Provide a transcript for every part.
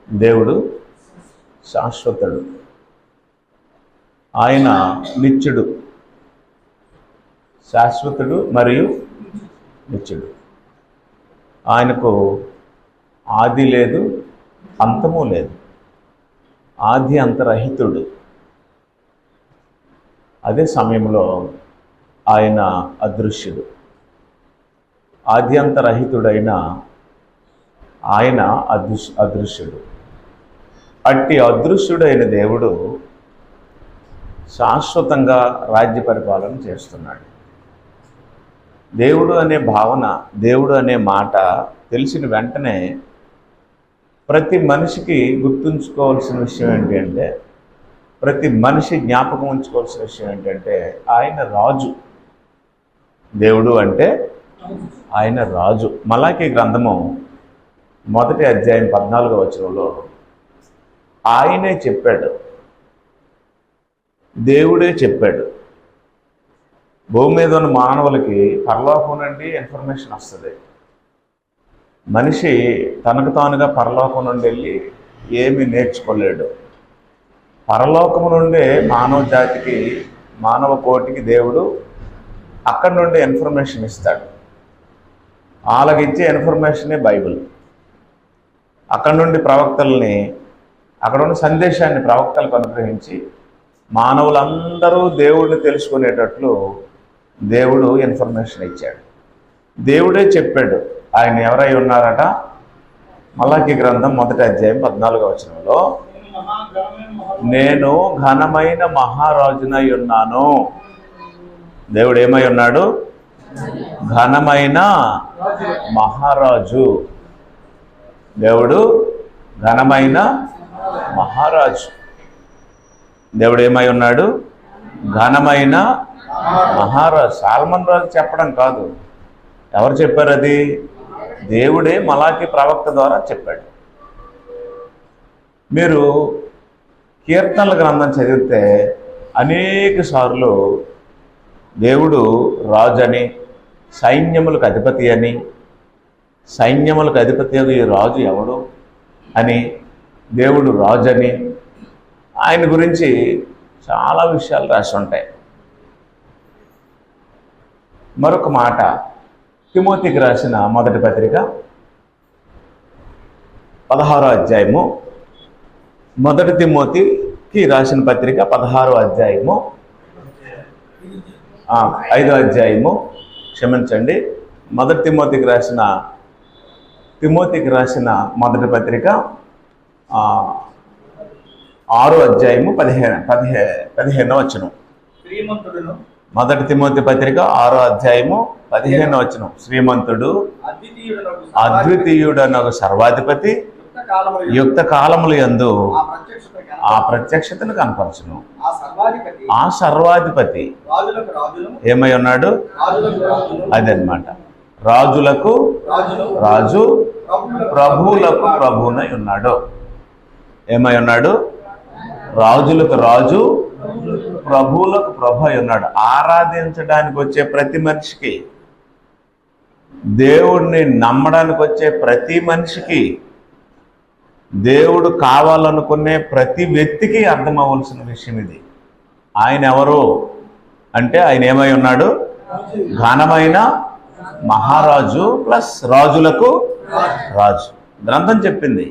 దేవుడు శాశ్వతుడు, ఆయన నిత్యుడు. శాశ్వతుడు మరియు నిత్యుడు. ఆయనకు ఆది లేదు, అంతము లేదు. ఆది అంతరహితుడు. అదే సమయంలో ఆయన అదృశ్యుడు. ఆది అంతరహితుడైన ఆయన అదృశ్యుడు. అట్టి అదృశ్యుడైన దేవుడు శాశ్వతంగా రాజ్య పరిపాలన చేస్తున్నాడు. దేవుడు అనే భావన, దేవుడు అనే మాట తెలిసిన వెంటనే ప్రతి మనిషికి గుర్తుంచుకోవాల్సిన విషయం ఏంటంటే, ప్రతి మనిషి జ్ఞాపకం ఉంచుకోవాల్సిన విషయం ఏంటంటే, ఆయన రాజు. దేవుడు అంటే ఆయన రాజు. మలాకీ గ్రంథము 1వ అధ్యాయం 14వ వచనంలో ఆయనే చెప్పాడు, దేవుడే చెప్పాడు. భూమి మీద ఉన్న మానవులకి పరలోకం నుండి ఇన్ఫర్మేషన్ వస్తుంది. మనిషి తనకు తానుగా పరలోకం నుండి వెళ్ళి ఏమీ నేర్చుకోలేడు. పరలోకము నుండే మానవ జాతికి, మానవ కోటికి దేవుడు అక్కడి నుండి ఇన్ఫర్మేషన్ ఇస్తాడు. వాళ్ళకిచ్చే ఇన్ఫర్మేషనే బైబిల్. అక్కడి నుండి ప్రవక్తల్ని, అక్కడ ఉన్న సందేశాన్ని ప్రవక్తలకు అనుగ్రహించి మానవులందరూ దేవుడిని తెలుసుకునేటట్లు దేవుడు ఇన్ఫర్మేషన్ ఇచ్చాడు. దేవుడే చెప్పాడు. ఆయన ఎవరై ఉన్నారట? మలాకీ గ్రంథం 1వ అధ్యాయం 14వ వచనంలో, నేను ఘనమైన మహారాజునై ఉన్నాను. దేవుడు ఏమై ఉన్నాడు? ఘనమైన మహారాజు. దేవుడు ఘనమైన మహారాజు. దేవుడు ఏమై ఉన్నాడు? ఘనమైన మహారాజు. సాల్మన్ రాజు చెప్పడం కాదు. ఎవరు చెప్పారు అది? దేవుడే మలాకీ ప్రవక్త ద్వారా చెప్పాడు. మీరు కీర్తనల గ్రంథం చదివితే అనేక సార్లు దేవుడు రాజు అని, సైన్యములకు అధిపతి అని, సైన్యములకు అధిపతి ఈ రాజు ఎవడు అని, దేవుడు రాజు అని, ఆయన గురించి చాలా విషయాలు రాసి ఉంటాయి. మరొక మాట, తిమోతికి రాసిన 1వ పత్రిక 16వ అధ్యాయము, 1 తిమోతికి రాసిన పత్రిక 16వ అధ్యాయము 5వ అధ్యాయము, క్షమించండి, 1 తిమోతికి రాసిన 1వ పత్రిక 6వ అధ్యాయము 15వ వచనం. 1 తిమోతి పత్రిక 6వ అధ్యాయము 15వ వచనం. శ్రీమంతుడు అద్వితీయుడనగు సర్వాధిపతి యుక్త కాలములు యందు ఆ ప్రత్యక్షతను కనపరచును. ఆ సర్వాధిపతి ఏమై ఉన్నాడు? అదనమాట. రాజులకు రాజు, ప్రభువులకు ప్రభువునై ఉన్నాడు. ఏమై ఉన్నాడు? రాజులకు రాజు, ప్రభువులకు ప్రభు అయి ఉన్నాడు. ఆరాధించడానికి వచ్చే ప్రతి మనిషికి, దేవుడిని నమ్మడానికి వచ్చే ప్రతి మనిషికి, దేవుడు కావాలనుకునే ప్రతి వ్యక్తికి అర్థం అవ్వాల్సిన విషయం ఇది. ఆయన ఎవరు అంటే, ఆయన ఏమై ఉన్నాడు? ఘనమైన మహారాజు ప్లస్ రాజులకు రాజు. గ్రంథం చెప్పింది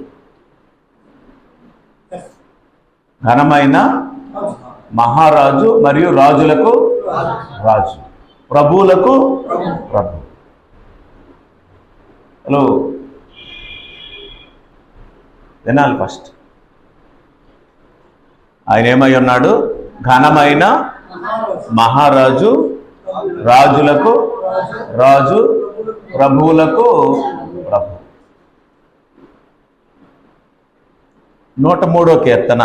ఘనమైన మహారాజు మరియు రాజులకు రాజు, ప్రభువులకు ప్రభు. హలో, వినాలి ఫస్ట్. ఆయన ఏమై ఉన్నాడు? ఘనమైన మహారాజు, రాజులకు రాజు, ప్రభువులకు ప్రభు. 103వ కీర్తన,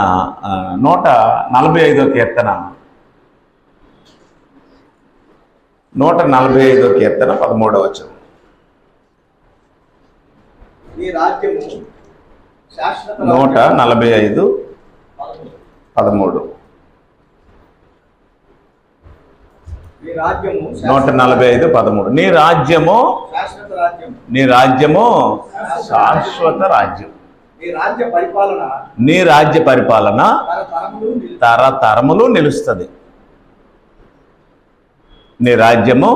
145వ కీర్తన, 145వ కీర్తన 13వ వచనం. 145:13. 145:13. నీ రాజ్యము శాశ్వత రాజ్యం, నీ రాజ్య పరిపాలన తరతరములు నిలుస్తుంది. నీ రాజ్యము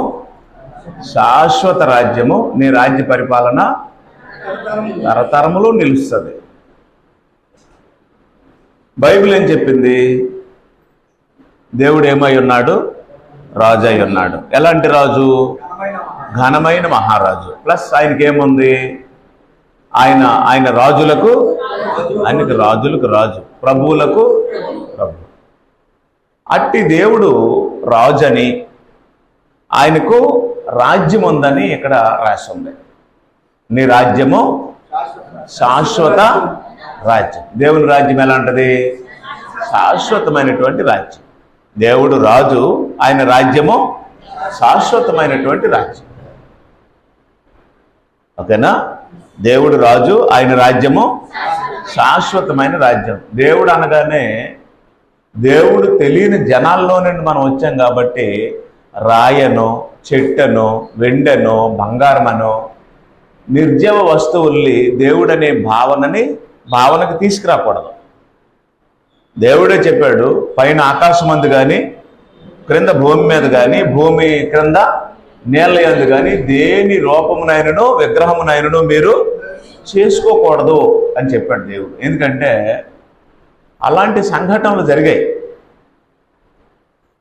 శాశ్వత రాజ్యము, నీ రాజ్య పరిపాలన తరతరములు నిలుస్తుంది. బైబిల్ ఏం చెప్పింది? దేవుడు ఏమై ఉన్నాడు? రాజు అయి ఉన్నాడు. ఎలాంటి రాజు? ఘనమైన మహారాజు. ప్లస్ ఆయనకి ఏముంది? ఆయన రాజులకు, ఆయనకి రాజులకు రాజు, ప్రభువులకు ప్రభు. అట్టి దేవుడు రాజని, ఆయనకు రాజ్యం ఉందని ఇక్కడ రాసి ఉంది. నీ రాజ్యము శాశ్వత రాజ్యం. దేవుని రాజ్యం ఎలాంటిది? శాశ్వతమైనటువంటి రాజ్యం. దేవుడు రాజు, ఆయన రాజ్యము శాశ్వతమైనటువంటి రాజ్యం. ఓకేనా? దేవుడు రాజు, ఆయన రాజ్యము శాశ్వతమైన రాజ్యం. దేవుడు అనగానే దేవుడు తెలియని జనాల్లో నుండి మనం వచ్చాం కాబట్టి రాయనో, చెట్టనో, వెండనో, బంగారమనో నిర్జీవ వస్తువుల్ని దేవుడనే భావనకి తీసుకురాకూడదు. దేవుడే చెప్పాడు, పైన ఆకాశం అందు కానీ, క్రింద భూమి మీద కానీ, భూమి క్రింద నీళ్ళ యందు కానీ దేని రూపమునైనను విగ్రహమునైనను మీరు చేసుకోకూడదు అని చెప్పాడు దేవుడు. ఎందుకంటే అలాంటి సంఘటనలు జరిగాయి.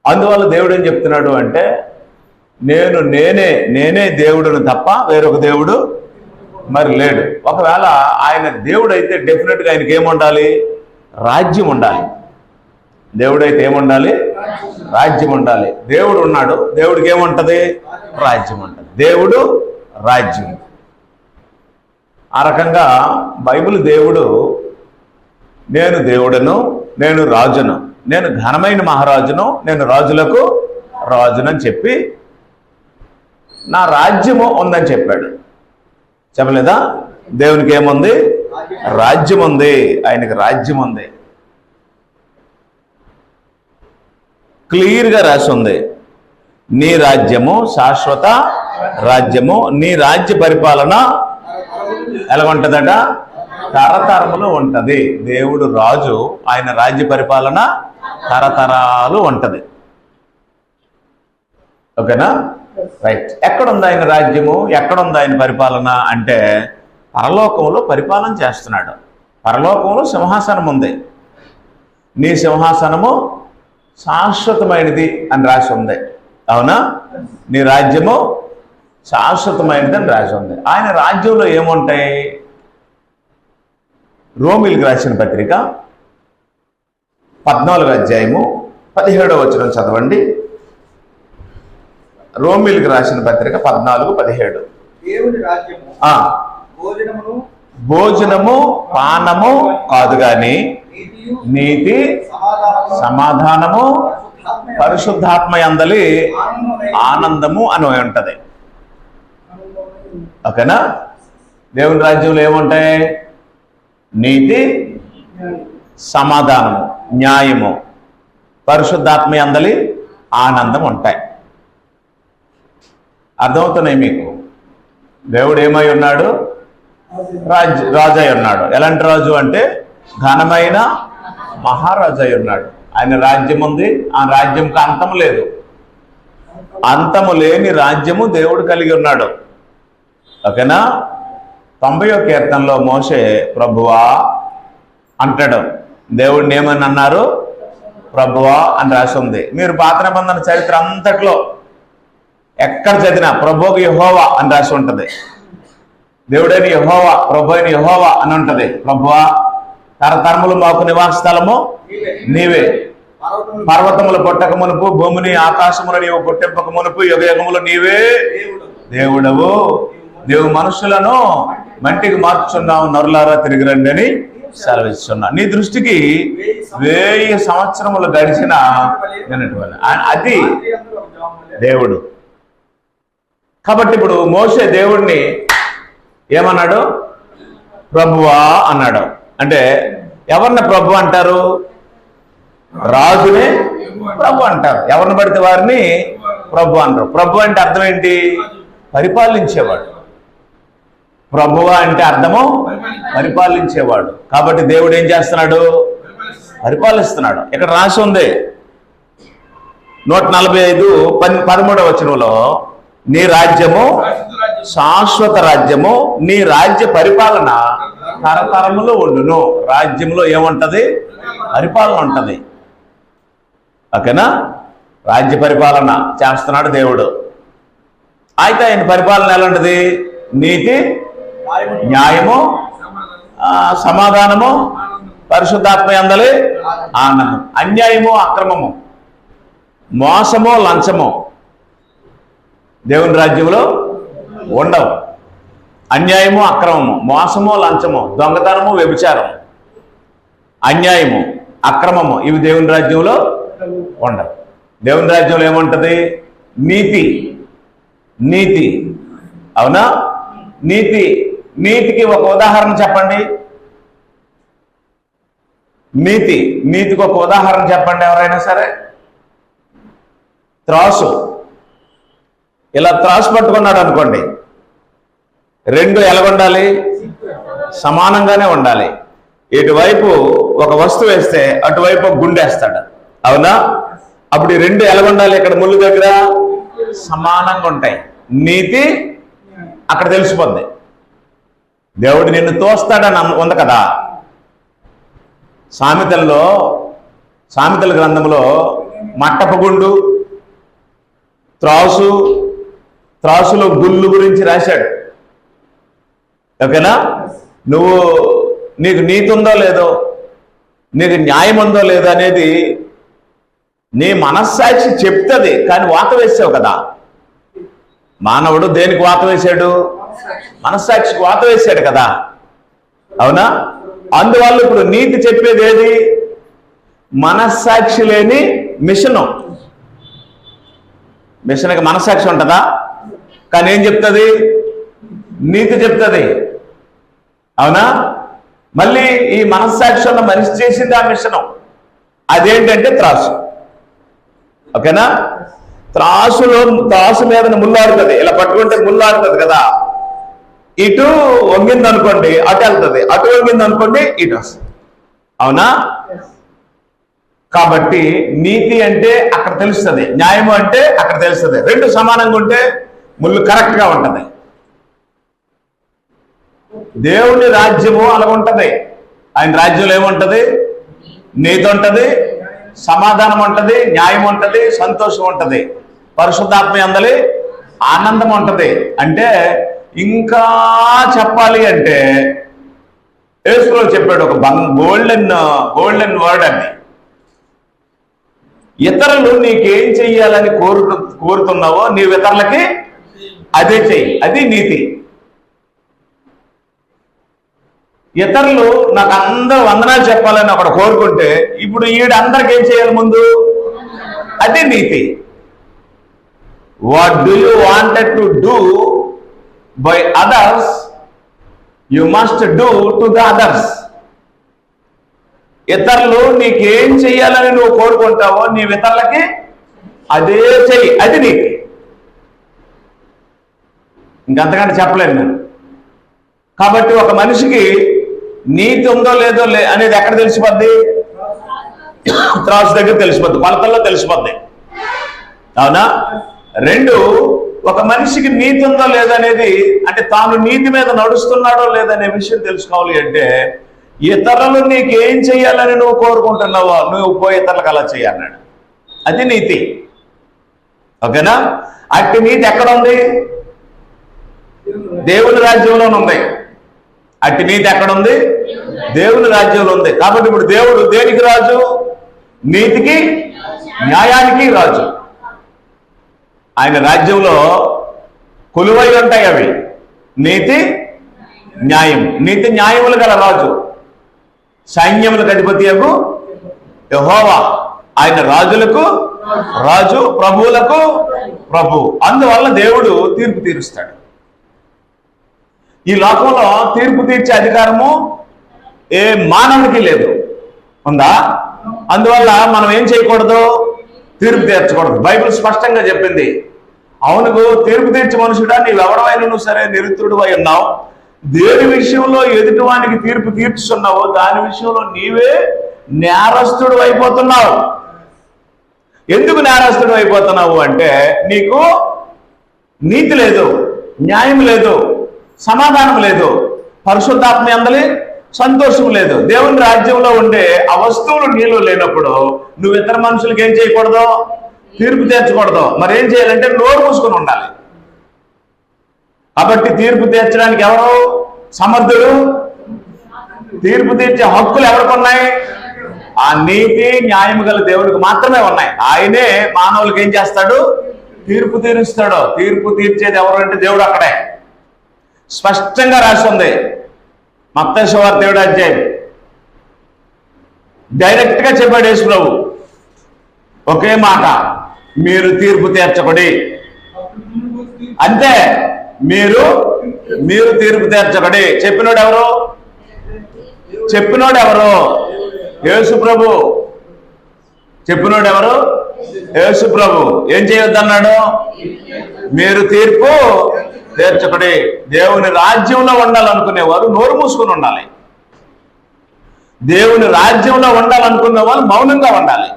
అందువల్ల దేవుడు ఏం చెప్తున్నాడు అంటే, నేనే దేవుడును తప్ప వేరొక దేవుడు మరి లేడు. ఒకవేళ ఆయన దేవుడు అయితే డెఫినెట్గా ఆయనకి ఏముండాలి? రాజ్యం ఉండాలి. దేవుడైతే ఏముండాలి? రాజ్యం ఉండాలి. దేవుడు ఉన్నాడు, దేవుడికి ఏముంటది? రాజ్యం ఉంటుంది. దేవుడు రాజ్యం. ఆ రకంగా బైబిల్ దేవుడు నేను దేవుడను, నేను రాజును, నేను ఘనమైన మహారాజును, నేను రాజులకు రాజునని చెప్పి నా రాజ్యము ఉందని చెప్పాడు. చెప్పలేదా? దేవునికి ఏముంది? రాజ్యం ఉంది. ఆయనకి రాజ్యం ఉంది. క్లియర్గా రాసి ఉంది. నీ రాజ్యము శాశ్వత రాజ్యము, నీ రాజ్య పరిపాలన ఎలా ఉంటుందట? తరతరములు ఉంటది. దేవుడు రాజు, ఆయన రాజ్య పరిపాలన తరతరాలు ఉంటది. ఓకేనా? రైట్. ఎక్కడుంది ఆయన రాజ్యము? ఎక్కడుంది ఆయన పరిపాలన అంటే పరలోకంలో పరిపాలన చేస్తున్నాడు. పరలోకంలో సింహాసనం ఉంది. నీ సింహాసనము శాశ్వతమైనది అని రాసి ఉంది. అవునా? నీ రాజ్యము శాశ్వతమైనది అని రాసి ఉంది. ఆయన రాజ్యంలో ఏముంటాయి? రోమిలకు రాసిన పత్రిక 14వ అధ్యాయము 17వ వచనం చదవండి. రోమిలకు రాసిన పత్రిక 14:17. దేవుని రాజ్యము భోజనము పానము కాదు గాని నీతి సమాధానము పరిశుద్ధాత్మ యందలి ఆనందము అని ఉంటది. ఓకేనా? దేవుని రాజ్యంలో ఏముంటాయి? నీతి, సమాధానము, న్యాయము, పరిశుద్ధాత్మ యందలి ఆనందం ఉంటాయి. అర్థమవుతున్నాయి మీకు? దేవుడు ఏమై ఉన్నాడు? రాజు అయి ఉన్నాడు. ఎలాంటి రాజు అంటే ఘనమైన మహారాజు అయి ఉన్నాడు. ఆయన రాజ్యం ఉంది. ఆ రాజ్యంకి అంతం లేదు. అంతము లేని రాజ్యము దేవుడు కలిగి ఉన్నాడు. ఓకేనా? 90వ కీర్తనలో మోషే ప్రభువా అంటాడు. దేవుడిని ఏమని అన్నారు? ప్రభువా అని రాసి ఉంది. మీరు పాత నిబంధన చరిత్ర అంతట్లో ఎక్కడ చదివినా ప్రభువుకి యెహోవా అని రాసి ఉంటుంది. దేవుడైన యెహోవా, ప్రభు అయిన యెహోవా అని ఉంటుంది. ప్రభువా తరతరములు మాకు నివాస స్థలము నీవే. పర్వతములు పుట్టక మునుపు, భూమిని ఆకాశమును నీవు పుట్టింపక మునుపు యుగ యుగములు నీవే దేవుడవు. నీవు మనుషులను మంటికి మార్చున్నావు, నరులారా తిరిగి రండి అని సెలవిస్తున్నా. నీ దృష్టికి 1000 సంవత్సరములు గడిచిన అది దేవుడు. కాబట్టి ఇప్పుడు మోషే దేవుడిని ఏమన్నాడు? ప్రభువా అన్నాడు. అంటే ఎవరిని ప్రభు అంటారు? రాజునే ప్రభు అంటారు. ఎవరిని పడితే వారిని ప్రభు అంటారు. ప్రభు అంటే అర్థం ఏంటి? పరిపాలించేవాడు. ప్రభువా అంటే అర్థము పరిపాలించేవాడు. కాబట్టి దేవుడు ఏం చేస్తున్నాడు? పరిపాలిస్తున్నాడు. ఇక్కడ రాసి ఉంది 145:13 వచనంలో, నీ రాజ్యము శాశ్వత రాజ్యము, నీ రాజ్య పరిపాలన తరతరములు ఉండును. రాజ్యంలో ఏముంటది? పరిపాలన ఉంటది. ఓకేనా? రాజ్య పరిపాలన చేస్తున్నాడు దేవుడు. అయితే ఆయన పరిపాలన ఎలా ఉంటుంది? నీతి, న్యాయము, సమాధానము, పరిశుద్ధాత్మ యందలి ఆనందం. అన్యాయము, అక్రమము, మోసము, లంచము దేవుని రాజ్యంలో ఉండవు. అన్యాయము, అక్రమము, మోసము, లంచము, దొంగతనము, వ్యభిచారము, అన్యాయము, అక్రమము ఇవి దేవుని రాజ్యంలో ఉండవు. దేవుని రాజ్యంలో ఏముంటది? నీతి. నీతి, అవునా? నీతి. నీతికి ఒక ఉదాహరణ చెప్పండి. నీతికి ఒక ఉదాహరణ చెప్పండి ఎవరైనా సరే. త్రాసు. ఇలా త్రాసు పట్టుకున్నాడు అనుకోండి, రెండు ఎలాగుండాలి? సమానంగానే ఉండాలి. ఇటువైపు ఒక వస్తువు వేస్తే అటువైపు ఒక గుండెస్తాడు, అవునా? అప్పుడు ఈ రెండు ఎలాగుండాలి? ఇక్కడ ముళ్ళు దగ్గర సమానంగా ఉంటాయి. నీతి అక్కడ తెలిసిపోద్ది. దేవుడు నిన్ను తోస్తాడని ఉంది కదా. సామెతల గ్రంథంలో మట్టపు గుండు, త్రాసులో గుళ్ళు గురించి రాశాడు. ఓకేనా? నీకు నీతి ఉందో లేదో, నీకు న్యాయం ఉందో లేదో అనేది నీ మనస్సాక్షి చెప్తుంది. కానీ వాత వేసావు కదా. మానవుడు దేనికి వాత వేశాడు? మనస్సాక్షికి వాత వేశాడు కదా, అవునా? అందువల్ల ఇప్పుడు నీతి చెప్పేది ఏది? మనస్సాక్షి లేని మిషన్కి మనస్సాక్షి ఉంటుందా? కానీ ఏం చెప్తుంది? నీతి చెప్తుంది, అవునా? మళ్ళీ ఈ మనస్సాక్షి ఉన్న మనిషి చేసింది ఆ మిషను. అదేంటంటే త్రాసు. ఓకేనా? త్రాసు మీద ముల్లాడుతుంది. ఇలా పట్టుకుంటే ముల్లాడుతుంది కదా. ఇటు వంగింది అనుకోండి అటు వెళ్తుంది, అటు వంగింది అనుకోండి ఇటు వస్తుంది, అవునా? కాబట్టి నీతి అంటే అక్కడ తెలుస్తుంది, న్యాయము అంటే అక్కడ తెలుస్తుంది. రెండు సమానంగా ఉంటే ముళ్ళు కరెక్ట్ గా ఉంటది. దేవుని రాజ్యము అలా ఉంటది. ఆయన రాజ్యంలో ఏముంటది? నీతి ఉంటది, సమాధానం ఉంటది, న్యాయం ఉంటది, సంతోషం ఉంటది, పరిశుద్ధాత్మ యందలి ఆనందం ఉంటది. అంటే ఇంకా చెప్పాలి అంటే యేసులో చెప్పాడు ఒక గోల్డెన్ వర్డ్ అని. ఇతరులు నీకేం చెయ్యాలని కోరుతున్నావో నీవు ఇతరులకి అదే చెయ్యి. అది నీతి. ఇతరులు నాకు అందరూ వందనాలు చెప్పాలని ఒకడు కోరుకుంటే ఇప్పుడు అందరికి ఏం చేయాలి ముందు? అది నీతి. What do you wanted to do by others you must do to the others. ఇతరులు నీకేం చెయ్యాలని నువ్వు కోరుకుంటావో నీవు ఇతరులకి అదే చెయ్యి. అది నీతి. ఇంకంతకంటే చెప్పలేను నేను. కాబట్టి ఒక మనిషికి నీతి ఉందో లేదో అనేది ఎక్కడ తెలిసిపోద్ది? త్రాసు దగ్గర తెలిసిపోద్ది, కొలతల్లో తెలిసిపోద్ది, అవునా? రెండు, ఒక మనిషికి నీతి ఉందో లేదనేది అంటే తాను నీతి మీద నడుస్తున్నాడో లేదనే విషయం తెలుసుకోవాలి అంటే ఇతరులు నీకేం చెయ్యాలని నువ్వు కోరుకుంటున్నావో నువ్వు పోయి ఇతరులకు అలా చెయ్యన్నాడు. అది నీతి. ఓకేనా? అట్టి నీతి ఎక్కడ ఉంది? దేవుని రాజ్యంలోనే ఉంది. అట్టి నీతి ఎక్కడుంది? దేవుని రాజ్యంలో ఉంది. కాబట్టి ఇప్పుడు దేవుడు దేనికి రాజు? నీతికి న్యాయానికి రాజు. ఆయన రాజ్యంలో కొలువై ఉంటాయి అవి నీతి న్యాయం. నీతి న్యాయములు గల రాజు, సైన్యములకు అధిపతియగు యెహోవా. ఆయన రాజులకు రాజు, ప్రభువులకు ప్రభు. అందువల్ల దేవుడు తీర్పు తీరుస్తాడు. ఈ లోకంలో తీర్పు తీర్చే అధికారము ఏ మానవునికి లేదు. ఉందా? అందువల్ల మనం ఏం చేయకూడదు? తీర్పు తీర్చకూడదు. బైబిల్ స్పష్టంగా చెప్పింది. అవును, తీర్పు తీర్చే మనుషుడా, నీవెవడమైనా నువ్వు సరే నిరుతుడు అయి ఉన్నావు, దేని విషయంలో ఎదుటివానికి తీర్పు తీర్చుతున్నావో దాని విషయంలో నీవే నేరస్తుడు అయిపోతున్నావు. ఎందుకు నేరస్తుడు అయిపోతున్నావు అంటే నీకు నీతి లేదు, న్యాయం లేదు, సమాధానం లేదు, పరిశుద్ధాత్మ యందలి సంతోషం లేదు. దేవుని రాజ్యంలో ఉండే ఆ వస్తువులు నీలో లేనప్పుడు నువ్వు ఇతర మనుషులకి ఏం చేయకూడదు? తీర్పు తీర్చకూడదు. మరి ఏం చేయాలంటే నోరు మూసుకొని ఉండాలి. కాబట్టి తీర్పు తీర్చడానికి ఎవరు సమర్థుడు? తీర్పు తీర్చే హక్కులు ఎవరికి ఉన్నాయి? ఆ నీతి న్యాయం గల దేవుడికి మాత్రమే ఉన్నాయి. ఆయనే మానవులకి ఏం చేస్తాడు? తీర్పు తీరుస్తాడు. తీర్పు తీర్చేది ఎవరు అంటే దేవుడు. అక్కడే స్పష్టంగా రాసి ఉంది. మత్తయి సువార్త 7వ అధ్యాయం డైరెక్ట్ గా చెప్పాడు యేసు ప్రభు. ఒకే మాట, మీరు తీర్పు తీర్చకుడి. అంతే, మీరు తీర్పు తీర్చకుడి. చెప్పినోడు ఎవరు? యేసు ప్రభు. చెప్పినోడు ఎవరు? యేసు ప్రభు. ఏం చేయొద్దన్నాడు? మీరు తీర్పు తీర్చకుడి. దేవుని రాజ్యంలో ఉండాలనుకునేవారు నోరు మూసుకుని ఉండాలి. దేవుని రాజ్యంలో ఉండాలనుకునే వాళ్ళు మౌనంగా ఉండాలి.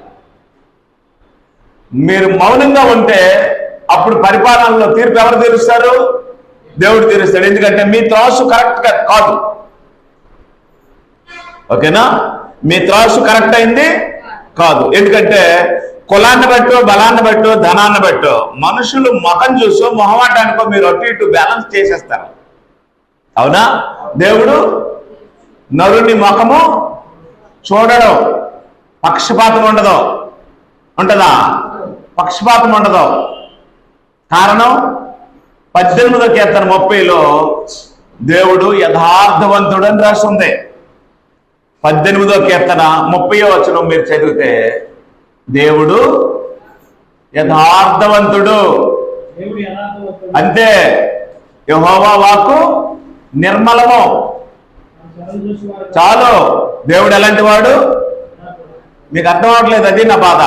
మీరు మౌనంగా ఉంటే అప్పుడు పరిపాలనలో తీర్పు ఎవరు తీరుస్తారు? దేవుడు తీరుస్తాడు. ఎందుకంటే మీ త్రాసు కరెక్ట్ కాదు. ఓకేనా? మీ త్రాసు కరెక్ట్ అయింది కాదు. ఎందుకంటే కులాన్ని బట్టో, బలాన్ని బట్టో, ధనాన్ని బట్టో మనుషులు ముఖం చూసో మొహమాటానికో మీరు అటు ఇటు బ్యాలెన్స్ చేసేస్తారు. అవునా? దేవుడు నరుని ముఖము చూడడం. పక్షపాతం ఉండదు. ఉంటుందా? పక్షపాతం ఉండదు. కారణం 18వ కీర్తన 30లో దేవుడు యథార్థవంతుడు అని రాస్తుంది. 18వ కీర్తన 30వ వచనం మీరు చదివితే దేవుడు యథార్థవంతుడు. అంతే. యెహోవా వాక్కు నిర్మలము. చాలు. దేవుడు ఎలాంటి వాడు? మీకు అర్థం అవట్లేదు. అది నా బాధ.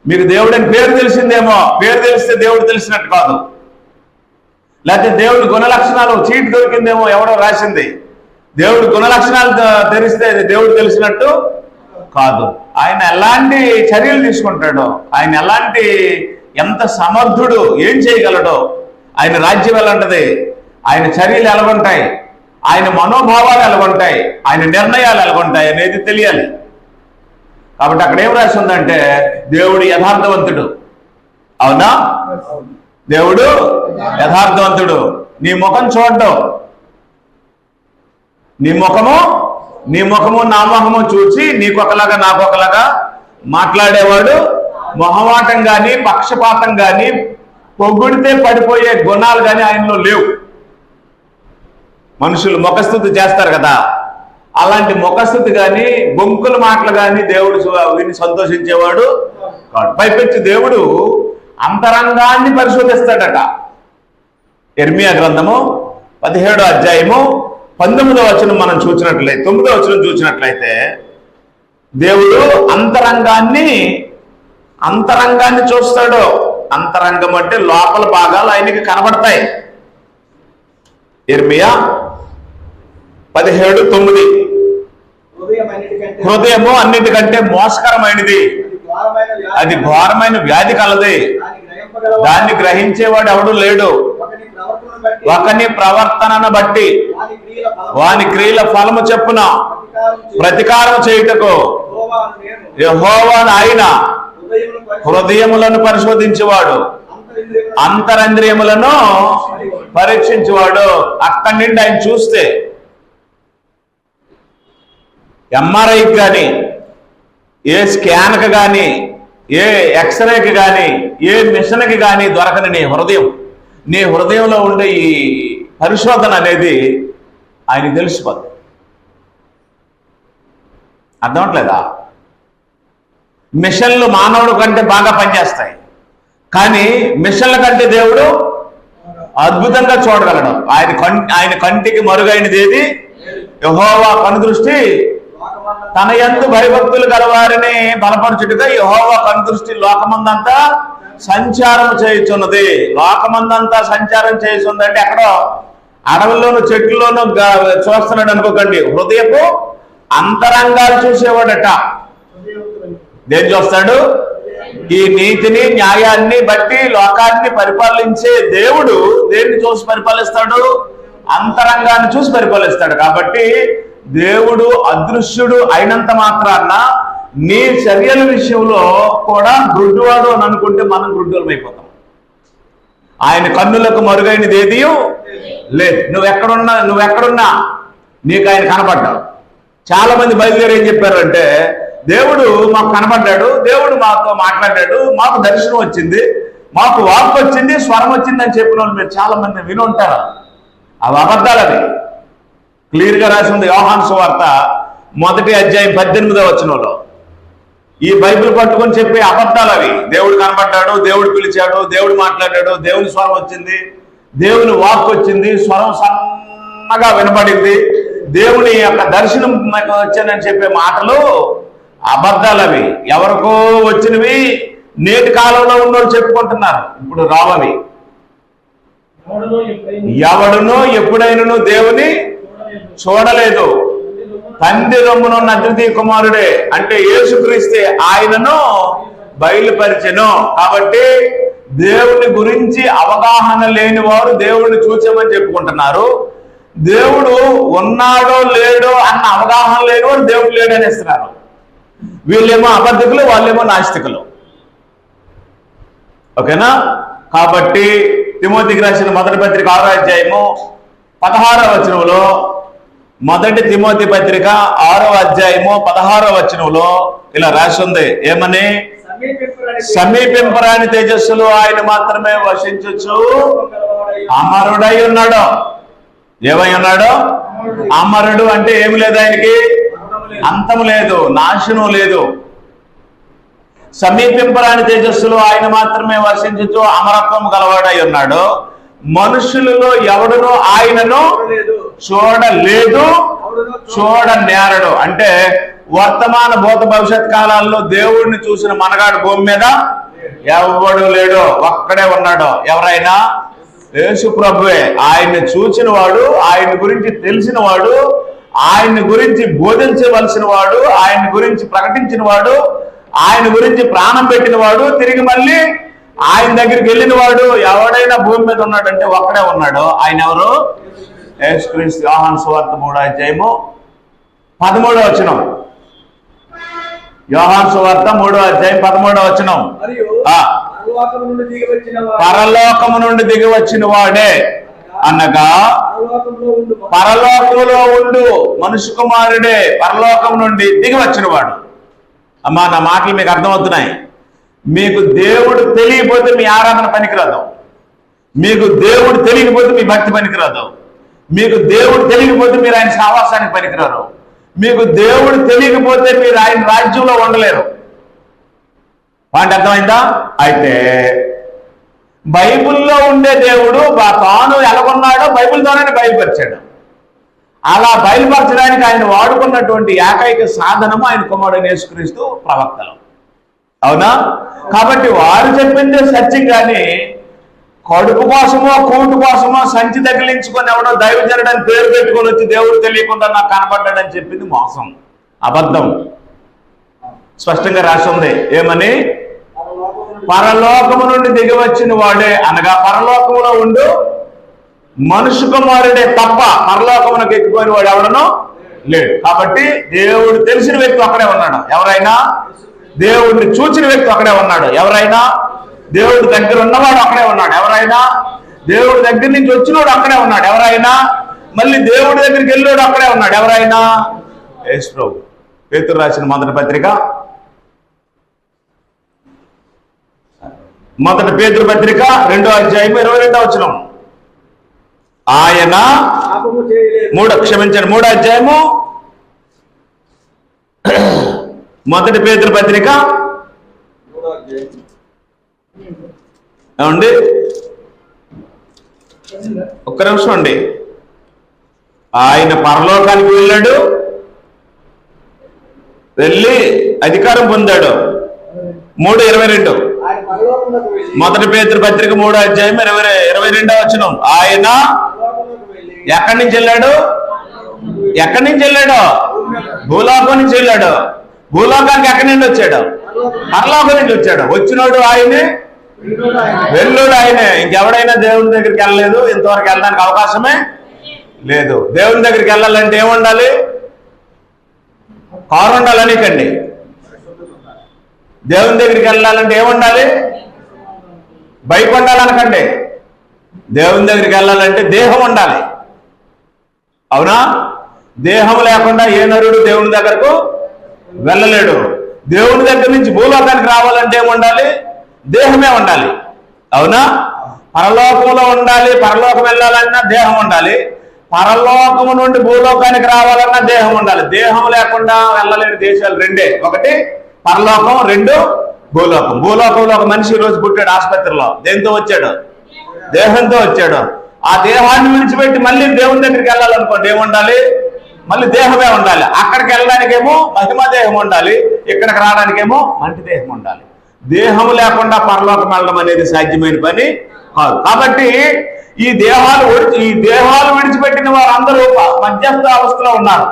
మీకు దేవుడని పేరు తెలిసిందేమో, పేరు తెలిస్తే దేవుడు తెలిసినట్టు కాదు. లేకపోతే దేవుడి గుణలక్షణాలు చీటి దొరికిందేమో, ఎవడో రాసింది. దేవుడి గుణలక్షణాలు తెలిస్తే దేవుడు తెలిసినట్టు కాదు. ఆయన ఎలాంటి చర్యలు తీసుకుంటాడో, ఆయన ఎలాంటి ఎంత సమర్థుడు, ఏం చేయగలడో, ఆయన రాజ్యం ఎలాంటిది, ఆయన చర్యలు ఎలాగుంటాయి, ఆయన మనోభావాలు ఎలాగుంటాయి, ఆయన నిర్ణయాలు ఎలాగుంటాయి అనేది తెలియాలి. కాబట్టి అక్కడ ఏం రాసి ఉందంటే దేవుడు యథార్థవంతుడు. అవునా? దేవుడు యథార్థవంతుడు. నీ ముఖం చూడడం, నీ ముఖము నా ముఖము చూసి నీకొకలాగా నాకొకలాగా మాట్లాడేవాడు. మొహమాటం గాని, పక్షపాతం గాని, పొగుడితే పడిపోయే గుణాలు గాని ఆయనలో లేవు. మనుషులు ముఖస్థుతి చేస్తారు కదా, అలాంటి ముఖస్థుతి గాని, బొంకుల మాటలు గాని దేవుడు విని సంతోషించేవాడు కాదు. పైపెచ్చి దేవుడు అంతరంగాన్ని పరిశోధిస్తాడట. ఇర్మియా గ్రంథము 17వ అధ్యాయము 19వ వచనం మనం చూసినట్లయితే, 9వ వచనం చూసినట్లయితే దేవుడు అంతరంగాన్ని చూస్తాడు. అంతరంగం అంటే లోపల భాగాలు ఆయనకి కనబడతాయి. ఇర్మియా 17:9 హృదయము అన్నిటికంటే మోసకరమైనది, అది ఘోరమైన వ్యాధి కలది, దాన్ని గ్రహించేవాడు ఎవడు లేడు. ఒకని ప్రవర్తనను బట్టి వాని క్రియల ఫలము చెప్పున ప్రతికారం చేయుటకు యెహోవాను ఆయన హృదయములను పరిశోధించేవాడు, అంతరంద్రియములను పరీక్షించేవాడు. అక్కడి నుండి ఆయన చూస్తే ఎంఆర్ఐకి కానీ, ఏ స్కాన్కి కానీ, ఏ ఎక్స్రేకి కానీ, ఏ మిషన్కి కానీ దొరకని నీ హృదయంలో ఉండే ఈ పరిశోధన అనేది ఆయన తెలిసిపోతుంది. అర్థమవట్లేదా? మిషన్లు మానవుడు కంటే బాగా పనిచేస్తాయి, కానీ మిషన్ల కంటే దేవుడు అద్భుతంగా చూడగలడు. ఆయన కంటికి మరుగైనది ఏది? యెహోవా కనుదృష్టి తన యందు భయభక్తులు గలవారిని బలపరచుటగా యెహోవా కనుదృష్టి లోకమందంతా సంచారం చేయుచున్నది. లోకమందంతా సంచారం చేయుచుందంటే ఎక్కడో అడవుల్లోనూ చెట్లలోనూ చూస్తున్నాడు అనుకోకండి, హృదయపు అంతరంగాలు చూసేవాడట. దేని చూస్తాడు? ఈ నీతిని న్యాయాన్ని బట్టి లోకాన్ని పరిపాలించే దేవుడు దేన్ని చూసి పరిపాలిస్తాడు? అంతరంగాన్ని చూసి పరిపాలిస్తాడు. కాబట్టి దేవుడు అదృశ్యుడు అయినంత మాత్రాన నీ చర్యల విషయంలో కూడా గుడ్డివాడు అని అనుకుంటే మనం గుడ్డులం అయిపోతాం. ఆయన కన్నులకు మరుగైనది ఏది లేదు. నువ్వెక్కడున్నా నీకు ఆయన కనపడ్డావు. చాలా మంది బయలుదేరి ఏం చెప్పారంటే, దేవుడు మాకు కనపడ్డాడు, దేవుడు మాతో మాట్లాడాడు, మాకు దర్శనం వచ్చింది, మాకు వాక్కు వచ్చింది, స్వరం వచ్చింది అని చెప్పిన వాళ్ళు మీరు చాలా మంది విని ఉంటారు. అవి అబద్ధాలవి. క్లియర్గా రాసి ఉంది యోహాను సువార్త 1వ అధ్యాయం 18వ వచనంలో. ఈ బైబిల్ పట్టుకొని చెప్పే అబద్ధాలు అవి. దేవుడు కనపడ్డాడు, దేవుడు పిలిచాడు, దేవుడు మాట్లాడాడు, దేవుని స్వరం వచ్చింది, దేవుని వాక్కు వచ్చింది, స్వరం సన్నగా వినపడింది, దేవుని యొక్క దర్శనం నాకు వచ్చానని చెప్పే మాటలు అబద్ధాలు అవి. ఎవరికో వచ్చినవి నేటి కాలంలో ఉన్నోళ్ళు చెప్పుకుంటున్నారు, ఇప్పుడు రావవి. ఎవడునో ఎప్పుడైనా దేవుని చూడలేదు. తండ్రి రొమ్మునున్న అద్వితీయ కుమారుడే అంటే యేసుక్రీస్తే ఆయనను బయలుపరిచెను. కాబట్టి దేవుని గురించి అవగాహన లేని వారు దేవుడిని చూసామని చెప్పుకుంటున్నారు. దేవుడు ఉన్నాడో లేడో అన్న అవగాహన లేని వారు దేవుడు లేడని ఇస్తున్నారు. వీళ్ళేమో అబద్ధికులు, వాళ్ళేమో నాస్తికులు. ఓకేనా? కాబట్టి తిమోతికి రాసిన 1వ పత్రిక 6వ అధ్యాయము 16వ వచనంలో, 1 తిమోతి పత్రిక 6వ అధ్యాయము 16వ వచనంలో ఇలా రాసి ఉంది. ఏమని? సమీపింపరాని తేజస్సులో ఆయన మాత్రమే వసించచ్చు అమరుడై ఉన్నాడు. ఏమై ఉన్నాడు? అమరుడు అంటే ఏమి లేదు, ఆయనకి అంతం లేదు, నాశనం లేదు. సమీపింపరాని తేజస్సులో ఆయన మాత్రమే వసించచ్చు అమరత్వం గలవాడై ఉన్నాడు. మనుషులలో ఎవడునో ఆయనను చూడలేదు, చూడనేరడు. అంటే వర్తమాన భూత భవిష్యత్ కాలాల్లో దేవుడిని చూసిన మనగాడు భూమి మీద ఎవడు లేడు, ఒక్కడే ఉన్నాడు. ఎవరైనా? యేసు ప్రభువే. ఆయన్ని చూసిన వాడు, ఆయన గురించి తెలిసిన వాడు, ఆయన గురించి బోధించవలసిన వాడు, ఆయన గురించి ప్రకటించిన వాడు, ఆయన గురించి ప్రాణం పెట్టిన వాడు, తిరిగి మళ్ళీ ఆయన దగ్గరికి వెళ్ళిన వాడు ఎవడైనా భూమి మీద ఉన్నాడంటే ఒక్కడే ఉన్నాడు. ఆయన ఎవరు? యేసుక్రీస్తు. యోహాను సువార్త 3వ అధ్యాయము 13వ వచనం. యోహాను సువార్త 3వ అధ్యాయం 13వ వచనం. పరలోకము నుండి దిగి వచ్చిన వాడే అనగా పరలోకములో ఉండు మనుష్య కుమారుడే పరలోకం నుండి దిగి వచ్చిన వాడు. అమ్మా, నా మాటలు మీకు అర్థమవుతున్నాయి. మీకు దేవుడు తెలియకపోతే మీ ఆరాధన పనికిరాదు. మీకు దేవుడు తెలియకపోతే మీ భక్తి పనికిరాదు. మీకు దేవుడు తెలియకపోతే మీరు ఆయన సావాసానికి పనికిరారు. మీకు దేవుడు తెలియకపోతే మీరు ఆయన రాజ్యంలో ఉండలేరు. వాటి అర్థమైందా? అయితే బైబిల్లో ఉండే దేవుడు తాను ఎలాగొన్నాడో బైబిల్తోనే బయలుపరిచాడు. అలా బయలుపరచడానికి ఆయన వాడుకున్నటువంటి ఏకైక సాధనము ఆయన కుమారుడైన యేసుక్రీస్తు ప్రవక్తలు. అవునా? కాబట్టి వారు చెప్పిందే సత్యం, కానీ కడుపు కోసమో కూటు కోసమో సంచి తగిలించుకొని ఎవడో దైవజనుడని పేరు పెట్టుకొని వచ్చి దేవుడు తెలియకుండా నాకు కనపడ్డాడని చెప్పింది మోసం, అబద్ధం. స్పష్టంగా రాసి ఉంది. ఏమని? పరలోకము నుండి దిగి వచ్చిన వాడే అనగా పరలోకములో ఉండు మనుష్య కుమారుడే తప్ప పరలోకమునకు ఎక్కిపోయిన వాడు ఎవడనో లేడు. కాబట్టి దేవుడు తెలిసిన వ్యక్తి అక్కడే ఉన్నాడు. ఎవరైనా? దేవుడిని చూచిన వ్యక్తి అక్కడే ఉన్నాడు. ఎవరైనా? దేవుడి దగ్గర ఉన్నవాడు అక్కడే ఉన్నాడు. ఎవరైనా? దేవుడి దగ్గర నుంచి వచ్చినవాడు అక్కడే ఉన్నాడు. ఎవరైనా? మళ్ళీ దేవుడి దగ్గరికి వెళ్ళాడు అక్కడే ఉన్నాడు. ఎవరైనా? యేసు ప్రభు. పేతురు రాసిన 1వ పత్రిక 1 పేతురు పత్రిక 2వ అధ్యాయం 22వ వచనం. ఆయన 3వ అధ్యాయము 1 పేతురు పత్రిక ఏమండి, ఒక్క నిమిషం అండి. ఆయన పరలోకానికి వెళ్ళాడు, వెళ్ళి అధికారం పొందాడు. 3:22 1 పేతురు పత్రిక 3వ అధ్యాయం 22వ వచనం. ఆయన ఎక్కడి నుంచి వెళ్ళాడు? ఎక్కడి నుంచి వెళ్ళాడు? భూలోకం నుంచి వెళ్ళాడు. భూలోకానికి ఎక్కడి నుండి వచ్చాడు? పరలోకం నుంచి వచ్చాడు. వచ్చినోడు ఆయనే, వెళ్ళోడు ఆయనే. ఇంకెవడైనా దేవుని దగ్గరికి వెళ్ళలేదు, ఇంతవరకు వెళ్ళడానికి అవకాశమే లేదు. దేవుని దగ్గరికి వెళ్ళాలంటే ఏముండాలి? కారు ఉండాలనికండి. దేవుని దగ్గరికి వెళ్ళాలంటే ఏముండాలి? బైక్ ఉండాలనకండి. దేవుని దగ్గరికి వెళ్ళాలంటే దేహం ఉండాలి. అవునా? దేహం లేకుండా ఏ నరుడు దేవుని దగ్గరకు వెళ్ళలేడు. దేవుని దగ్గర నుంచి భూలోకానికి రావాలంటే ఏముండాలి? దేహమే ఉండాలి. అవునా? పరలోకంలో ఉండాలి. పరలోకం వెళ్ళాలన్నా దేహం ఉండాలి. పరలోకము నుండి భూలోకానికి రావాలన్నా దేహం ఉండాలి. దేహం లేకుండా వెళ్ళలేని దేశాలు రెండే, ఒకటి పరలోకం, రెండు భూలోకం. భూలోకంలో ఒక మనిషి రోజు పుట్టాడు ఆసుపత్రిలో. దేంతో వచ్చాడు? దేహంతో వచ్చాడు. ఆ దేహాన్ని విడిచిపెట్టి మళ్ళీ దేవుని దగ్గరికి వెళ్ళాలనుకోండి ఏముండాలి? మళ్ళీ దేహమే ఉండాలి. అక్కడికి వెళ్ళడానికేమో మహిమ దేహం ఉండాలి, ఇక్కడికి రావడానికేమో మంటి దేహం ఉండాలి. దేహం లేకుండా పరలోకం వెళ్ళడం అనేది సాధ్యమైన పని కాదు. కాబట్టి ఈ దేహాలు విడిచిపెట్టిన వారందరూ మధ్యస్థ అవస్థలో ఉన్నారు.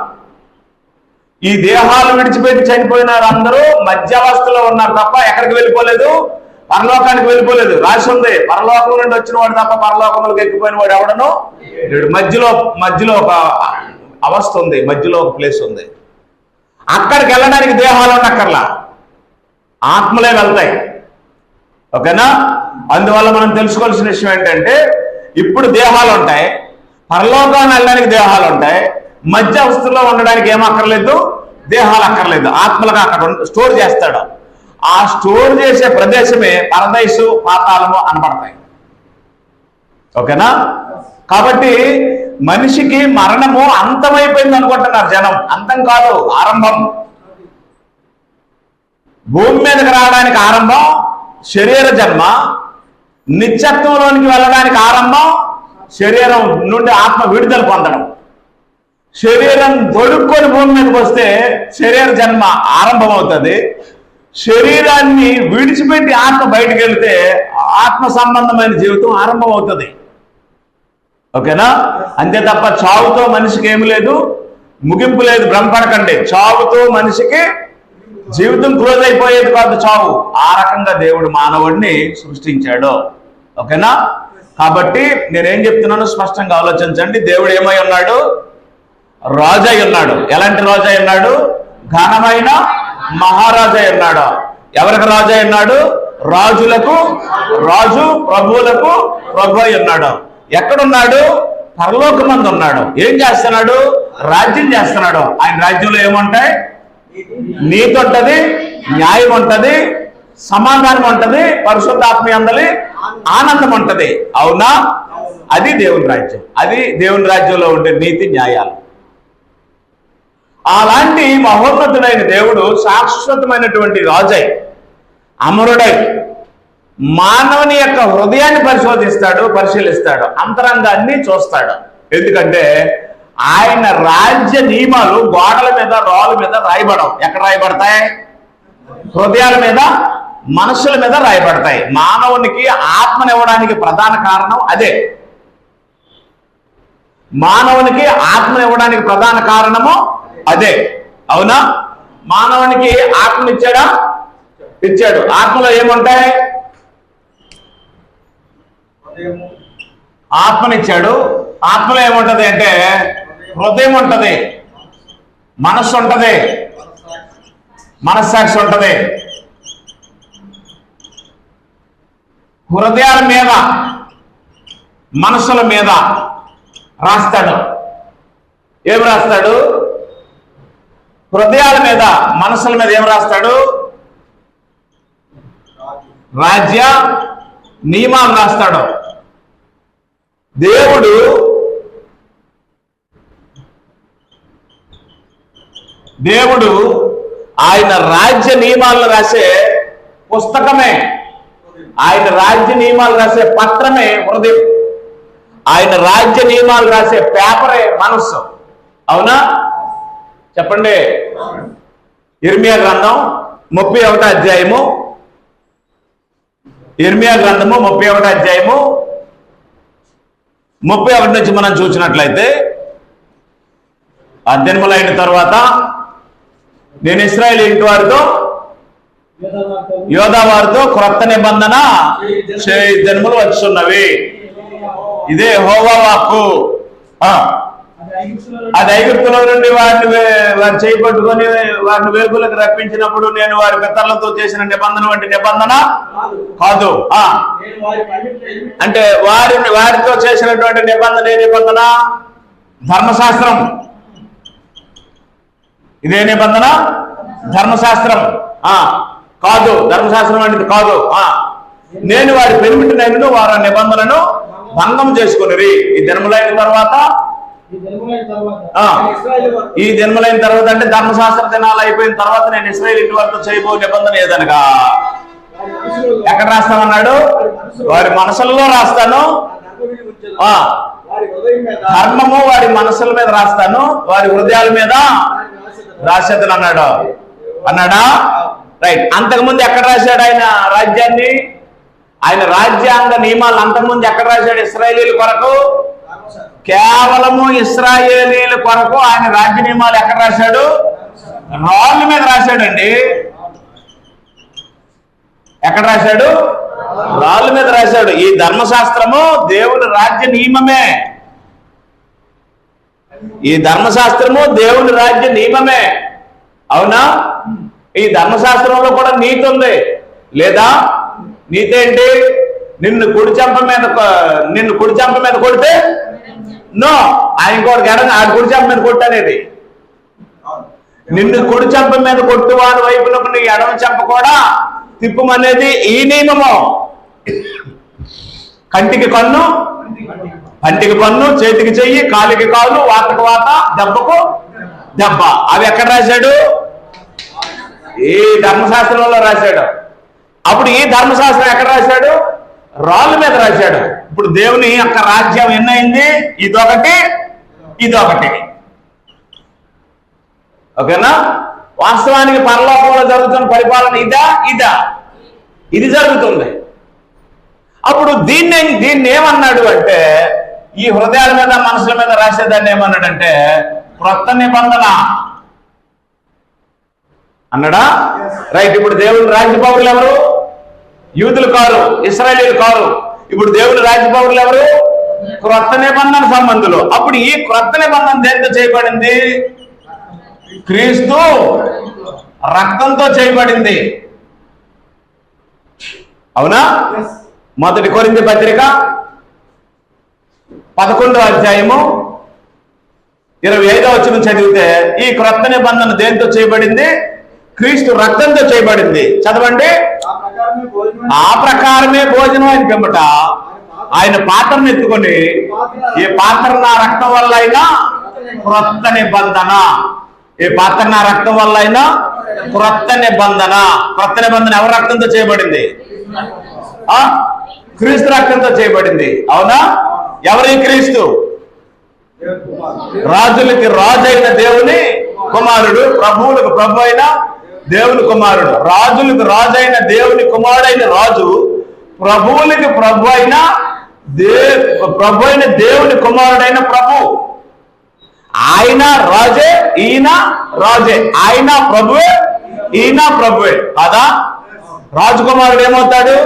ఈ దేహాలు విడిచిపెట్టి చనిపోయిన వారందరూ మధ్యావస్థలో ఉన్నారు తప్ప ఎక్కడికి వెళ్ళిపోలేదు, పరలోకానికి వెళ్ళిపోలేదు. రాసి ఉంది, పరలోకం నుండి వచ్చిన వాడు తప్ప పరలోకంలోకి ఎక్కిపోయిన వాడు ఎవడను మధ్యలో ఒక అవస్థ ఉంది, మధ్యలో ఒక ప్లేస్ ఉంది. అక్కడికి వెళ్ళడానికి దేహాలు ఉండక్కర్లా, ఆత్మలే వెళ్తాయి. ఓకేనా? అందువల్ల మనం తెలుసుకోవాల్సిన విషయం ఏంటంటే, ఇప్పుడు దేహాలు ఉంటాయి, పరలోకాన్ని వెళ్ళడానికి దేహాలు ఉంటాయి, మధ్య అవస్థలో ఉండడానికి ఏమక్కర్లేదు, దేహాలు అక్కర్లేదు. ఆత్మలుగా అక్కడ స్టోర్ చేస్తాడు. ఆ స్టోర్ చేసే ప్రదేశమే పరదైసు, పాతాళము అనబడతాయి. ఓకేనా? కాబట్టి మనిషికి మరణము అంతమైపోయింది అనుకుంటున్నారు జనం. అంతం కాదు, ఆరంభం. భూమి మీదకి రావడానికి ఆరంభం శరీర జన్మ, నిత్యత్వంలోనికి వెళ్ళడానికి ఆరంభం శరీరం నుండి ఆత్మ విడుదల పొందడం. శరీరం దొడుక్కొని భూమి మీదకి వస్తే శరీర జన్మ ఆరంభం అవుతుంది. శరీరాన్ని విడిచిపెట్టి ఆత్మ బయటికి వెళితే ఆత్మ సంబంధమైన జీవితం ఆరంభం అవుతుంది. ఓకేనా? అంతే తప్ప చావుతో మనిషికి ఏమి లేదు, ముగింపు లేదు. భ్రమపడకండి. చావుతో మనిషికి జీవితం క్లోజ్ అయిపోయేది కాదు చావు. ఆ రకంగా దేవుడు మానవుడిని సృష్టించాడు. ఓకేనా? కాబట్టి నేనేం చెప్తున్నాను స్పష్టంగా ఆలోచించండి. దేవుడు ఏమై ఉన్నాడు? రాజై ఉన్నాడు. ఎలాంటి రాజై ఉన్నాడు? ఘనమైన మహారాజై ఉన్నాడు. ఎవరికి రాజై ఉన్నాడు? రాజులకు రాజు, ప్రభువులకు ప్రభు అయి ఉన్నాడు. ఎక్కడున్నాడు? పరలోకమందు ఉన్నాడు. ఏం చేస్తున్నాడు? రాజ్యం చేస్తున్నాడు. ఆయన రాజ్యంలో ఏముంటాయి? నీతి ఉంటది, న్యాయం ఉంటది, సమాధానం ఉంటది, పరిశుద్ధాత్మీయందలి ఆనందం ఉంటది. అవునా? అది దేవుని రాజ్యం. అది దేవుని రాజ్యంలో ఉండే నీతి న్యాయాలు. అలాంటి మహోన్నతుడైన దేవుడు శాశ్వతమైనటువంటి రాజై, అమరుడై మానవుని యొక్క హృదయాన్ని పరిశీలిస్తాడు, అంతరంగాన్ని చూస్తాడు. ఎందుకంటే ఆయన రాజ్య నియమాలు గోడల మీద, రాళ్ళ మీద రాయబడవు. ఎక్కడ రాయబడతాయి? హృదయాల మీద, మనస్సుల మీద రాయబడతాయి. మానవునికి ఆత్మనివ్వడానికి ప్రధాన కారణం అదే. మానవునికి ఆత్మనివ్వడానికి ప్రధాన కారణము అదే. అవునా? మానవునికి ఆత్మనిచ్చాడా? ఇచ్చాడు. ఆత్మలో ఏముంటాయి? ఆత్మనిచ్చాడు. ఆత్మలో ఏముంటది అంటే హృదయం ఉంటది, మనస్సు ఉంటది, మనస్సాక్షి ఉంటది. హృదయాల మీద, మనస్సుల మీద రాస్తాడు. ఏం రాస్తాడు? హృదయాల మీద, మనస్సుల మీద ఏం రాస్తాడు? రాజ్య నియమాలు రాస్తాడు. దేవుడు ఆయన రాజ్య నియమాలను రాసే పుస్తకమే, ఆయన రాజ్య నియమాలు రాసే పత్రమే హృదయం. ఆయన రాజ్య నియమాలు రాసే పేపరే మనస్సు. అవునా? చెప్పండి. ఇర్మియా గ్రంథం 31వ అధ్యాయము, ఇర్మియా గ్రంథము 31వ అధ్యాయము 31 నుంచి మనం చూసినట్లయితే, జన్మలైన తర్వాత నేను ఇశ్రాయేలు ఇంటి వారితో యోధా వారితో క్రొత్త నిబంధన జన్మలు వచ్చున్నవి. ఇదే యెహోవా వాక్కు. అది ఐగుప్తులో నుండి వారిని చేయబట్టుకొని వారిని వేగులకు రప్పించినప్పుడు నేను వారి పితరులతో చేసిన నిబంధన వంటి నిబంధన కాదు. అంటే వారితో చేసినటువంటి నిబంధన ఏ నిబంధన? ధర్మశాస్త్రం. ఇదే నిబంధన ధర్మశాస్త్రం కాదు. ధర్మశాస్త్రం వంటిది కాదు. నేను వారి పెనిమిటినైనను వారి నిబంధనను భంగం చేసుకుని ఈ జన్మలైన తర్వాత అంటే ధర్మశాస్త్ర దినాలు అయిపోయిన తర్వాత నేను ఇశ్రాయేలు ఇంటి వారితో చేయబో నిబంధన ఏదనగా ఎక్కడ రాస్తామన్నాడు? వారి మనసుల్లో రాస్తాను, ధర్మము వారి మనసుల మీద రాస్తాను, వారి హృదయాల మీద రాసేతను అన్నాడా? రైట్. అంతకుముందు ఎక్కడ రాశాడు ఆయన రాజ్యాన్ని? ఆయన రాజ్యాంగ నియమాలు అంతకుముందు ఎక్కడ రాశాడు? ఇశ్రాయేలీల కొరకు, కేవలము ఇశ్రాయేలీల కొరకు ఆయన రాజ్య నియమాలు ఎక్కడ రాశాడు? రాళ్ళ మీద రాశాడండి. ఎక్కడ రాశాడు? రాళ్ళ మీద రాశాడు. ఈ ధర్మశాస్త్రము దేవుని రాజ్య నియమమే. ఈ ధర్మశాస్త్రము దేవుని రాజ్య నియమమే. అవునా? ఈ ధర్మశాస్త్రంలో కూడా నీతి ఉంది లేదా? నీతి ఏంటి? నిన్ను కుడి చెంప మీద కొడితే నో, ఆయన కూడా ఆడి కుడి చెంప మీద కొట్టనేది. నిన్ను కుడి చెంప మీద కొట్టు వారి వైపునకు నీ ఎడమ చెంప కూడా తిప్పమనేది ఈ నియమము. కంటికి కన్ను, పంటికి పన్ను, చేతికి చెయ్యి, కాలికి కాలు, వాతకు వాత, దెబ్బకు దెబ్బ. అవి ఎక్కడ రాశాడు? ఈ ధర్మశాస్త్రంలో రాశాడు. అప్పుడు ఈ ధర్మశాస్త్రం ఎక్కడ రాశాడు? రాళ్ళ మీద రాశాడు. ఇప్పుడు దేవుని యొక్క రాజ్యం ఎన్నైంది? ఇదొకటి, ఇదొకటి. ఓకేనా? వాస్తవానికి పరలోకంలో జరుగుతున్న పరిపాలన ఇది జరుగుతుంది. అప్పుడు దీన్ని ఏమన్నాడు అంటే, ఈ హృదయాల మీద మనసుల మీద రాసేదాన్ని ఏమన్నాడంటే క్రొత్త నిబంధన అన్నాడా? రైట్. ఇప్పుడు దేవుని రాజ్య పౌరులు ఎవరు? యూదులు కారు, ఇశ్రాయేలీలు కారు. ఇప్పుడు దేవుని రాజ్య పౌరులు ఎవరు? క్రొత్త నిబంధన సంబంధులు. అప్పుడు ఈ క్రొత్త నిబంధన దేంతో చేయబడింది? క్రీస్తు రక్తంతో చేయబడింది. అవునా? మొదటి కొరింథీ పత్రిక 11వ అధ్యాయము 25వ వచనం చదివితే ఈ క్రొత్త నిబంధన దేంతో చేయబడింది? క్రీస్తు రక్తంతో చేయబడింది. చదవండి. ఆ ప్రకారమే భోజనం అని పిమ్మట ఆయన పాత్రను ఎత్తుకొని, ఈ పాత్ర నా రక్తం వల్ల అయినా క్రొత్త నిబంధన, ఈ పాత్ర నా రక్తం వల్ల అయినా క్రొత్త నిబంధన. క్రొత్త నిబంధన ఎవరి రక్తంతో చేయబడింది? క్రీస్తు రక్తంతో చేయబడింది. అవునా? ఎవరి క్రీస్తు? రాజులకి రాజు అయిన దేవుని కుమారుడు, ప్రభువులకు ప్రభు అయిన దేవుని కుమారుడు. రాజులకు రాజు అయిన దేవుని కుమారుడైన రాజు, ప్రభువులకి ప్రభు అయిన దేవుని కుమారుడైన ప్రభు. ఆయన రాజే, ఈయన రాజే. ఆయన ప్రభువే, ఈయన ప్రభువే. కాదా? రాజకుమారుడు ఏమవుతాడు?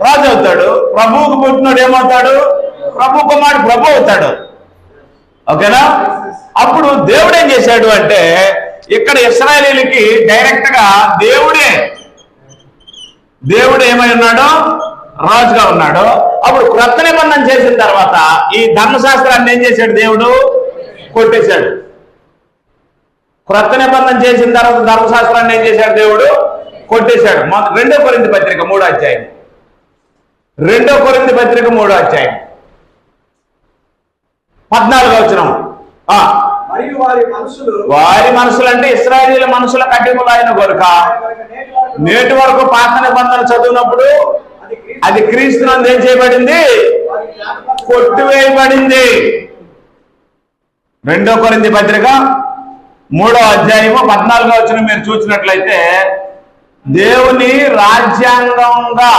రాజు అవుతాడు. ప్రభువుకు పుట్టినోడు ఏమవుతాడు? ప్రభు కుమారుడు ప్రభు అవుతాడు. ఓకేనా? అప్పుడు దేవుడు ఏం చేశాడు అంటే, ఇక్కడ ఇశ్రాయేలీలకి డైరెక్ట్ గా దేవుడు ఏమై ఉన్నాడో రాజుగా ఉన్నాడు. అప్పుడు క్రొత్త నిబంధన చేసిన తర్వాత ఈ ధర్మశాస్త్రాన్ని ఏం చేశాడు? దేవుడు కొట్టేశాడు. క్రొత్త నిబంధన చేసిన తర్వాత ధర్మశాస్త్రాన్ని ఏం చేశాడు? దేవుడు కొట్టేశాడు. 2 కొరింథీ పత్రిక 3వ అధ్యాయం 2 కొరింథీ పత్రిక 3వ అధ్యాయం 14వ వచనం. వారి మనసులు అంటే ఇశ్రాయేలీల మనసుల కఠినములు అయిన గనుక నేటి వరకు పాత నిబంధన చదివినప్పుడు అది క్రీస్తునందు ఏం చేయబడింది? కొట్టివేయబడింది. 2 కొరింథీ పత్రిక 3వ అధ్యాయము 14వ వచనం మీరు చూసినట్లయితే, దేవుని రాజ్యాంగంగా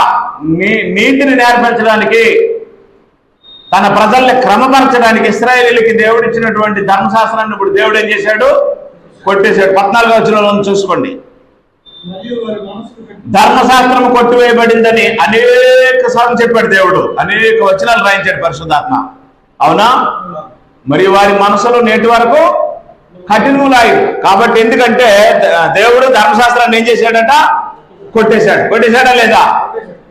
నీతిని నేర్పించడానికి తన ప్రజల్ని క్రమపరచడానికి ఇశ్రాయేలీయులకి దేవుడు ఇచ్చినటువంటి ధర్మశాస్త్రాన్ని ఇప్పుడు దేవుడు ఏం చేశాడు? కొట్టేశాడు. 14వ వచనంలో చూసుకోండి. ధర్మశాస్త్రం కొట్టివేయబడిందని అనేక సార్లు చెప్పాడు దేవుడు. అనేక వచనాలు రాయించాడు పరిశుద్ధాత్మ. అవునా? మరి వారి మనసులో నేటి వరకు కఠినములాయి. కాబట్టి ఎందుకంటే దేవుడు ధర్మశాస్త్రాన్ని ఏం చేశాడట? కొట్టేశాడు. కొట్టేశాడా లేదా?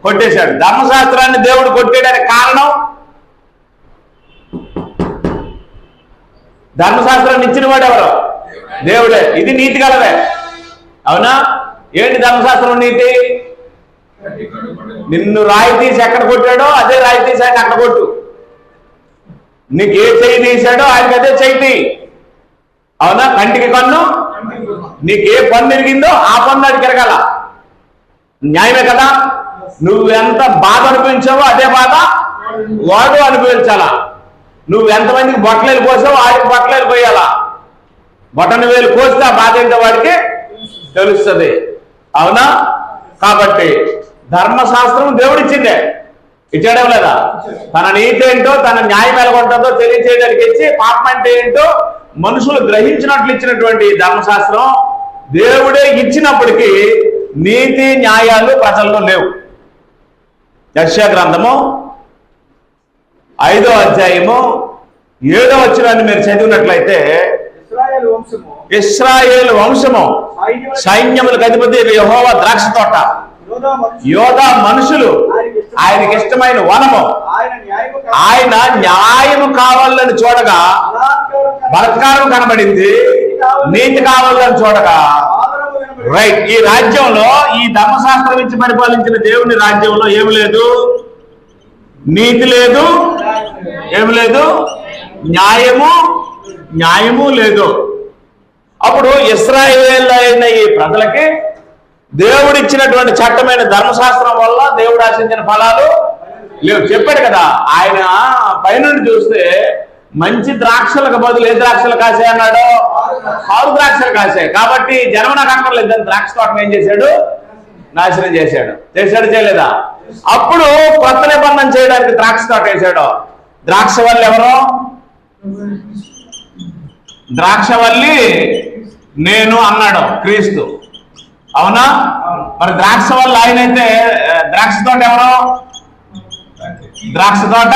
కొట్టేశాడు. ధర్మశాస్త్రాన్ని దేవుడు కొట్టేయడానికి కారణం, ధర్మశాస్త్రాన్ని ఇచ్చిన వాడు ఎవరు? దేవుడే. ఇది నీతి గలవే. అవునా? ఏంటి ధర్మశాస్త్రం నీతి? నిన్ను రాయి తీసి ఎక్కడ కొట్టాడో అదే రాయి తీసి ఆయన అక్కడ కొట్టు. నీకు ఏ చెయ్యి తీశాడో ఆయనకి అదే చెయ్యి. అవునా? కంటికి కన్ను, నీకు ఏ పన్ను ఎరిగిందో ఆ పన్ను అది తిరగాల. న్యాయమే కదా? నువ్వు ఎంత బాధ అనుభవించావో అదే బాధ వాడు అనుభవించాలా. నువ్వు ఎంతమందికి బొట్టలేలు కోసావో వాడికి బొట్టలేలు పోయాలా. బొటన వేలు కోస్తే ఆ బాధ ఏంటో వాడికి తెలుస్తుంది. అవునా? కాబట్టి ధర్మశాస్త్రం దేవుడిచ్చిందే, ఇచ్చాడే లేదా? తన నీతి ఏంటో, తన న్యాయం ఎలాగుంటుందో తెలియచేయడానికి ఇచ్చి, పాపం అంటే ఏంటో మనుషులు గ్రహించినట్లు ఇచ్చినటువంటి ధర్మశాస్త్రం దేవుడే ఇచ్చినప్పటికీ నీతి న్యాయాలు ప్రజల్లో లేవు. యెషయా గ్రంథము 5వ అధ్యాయము 7వ వచనాన్ని మీరు చదివినట్లయితే, ఇశ్రాయేలు వంశము సైన్యములకు అధిపతి యెహోవా ద్రాక్ష తోట, యోధా మనుషులు ఆయనకి ఇష్టమైన వనము, ఆయన న్యాయము కావాలని చూడగా బలత్కారం కనబడింది, నీతి కావాలని చూడగా. రైట్. ఈ రాజ్యంలో, ఈ ధర్మశాస్త్రం ఇచ్చి పరిపాలించిన దేవుని రాజ్యంలో ఏమి లేదు? నీతి లేదు, ఏమి లేదు, న్యాయము లేదు. అప్పుడు ఇశ్రాయేలు అయిన ఈ ప్రజలకి దేవుడిచ్చినటువంటి చట్టమైన ధర్మశాస్త్రం వల్ల దేవుడు ఆశించిన ఫలాలు లేవు. చెప్పాడు కదా, ఆయన పైనుండి చూస్తే మంచి ద్రాక్షలకు బదులు ఏ ద్రాక్షలు కాసాయి అన్నాడు? 6 ద్రాక్షలు కాసాయి. కాబట్టి జనం నాకు అక్కర్లేదు, దాన్ని ద్రాక్ష తోటను ఏం చేశాడు? నాశనం చేశాడు. చేయలేదా? అప్పుడు కొత్త నిబంధన చేయడానికి ద్రాక్ష తోట వేశాడు. ద్రాక్షవల్లి ఎవరు? ద్రాక్షవల్లి నేను అన్నాడు క్రీస్తు. అవునా? మరి ద్రాక్షవల్లి ఆయనైతే ద్రాక్ష తోట ఎవరు? ద్రాక్ష తోట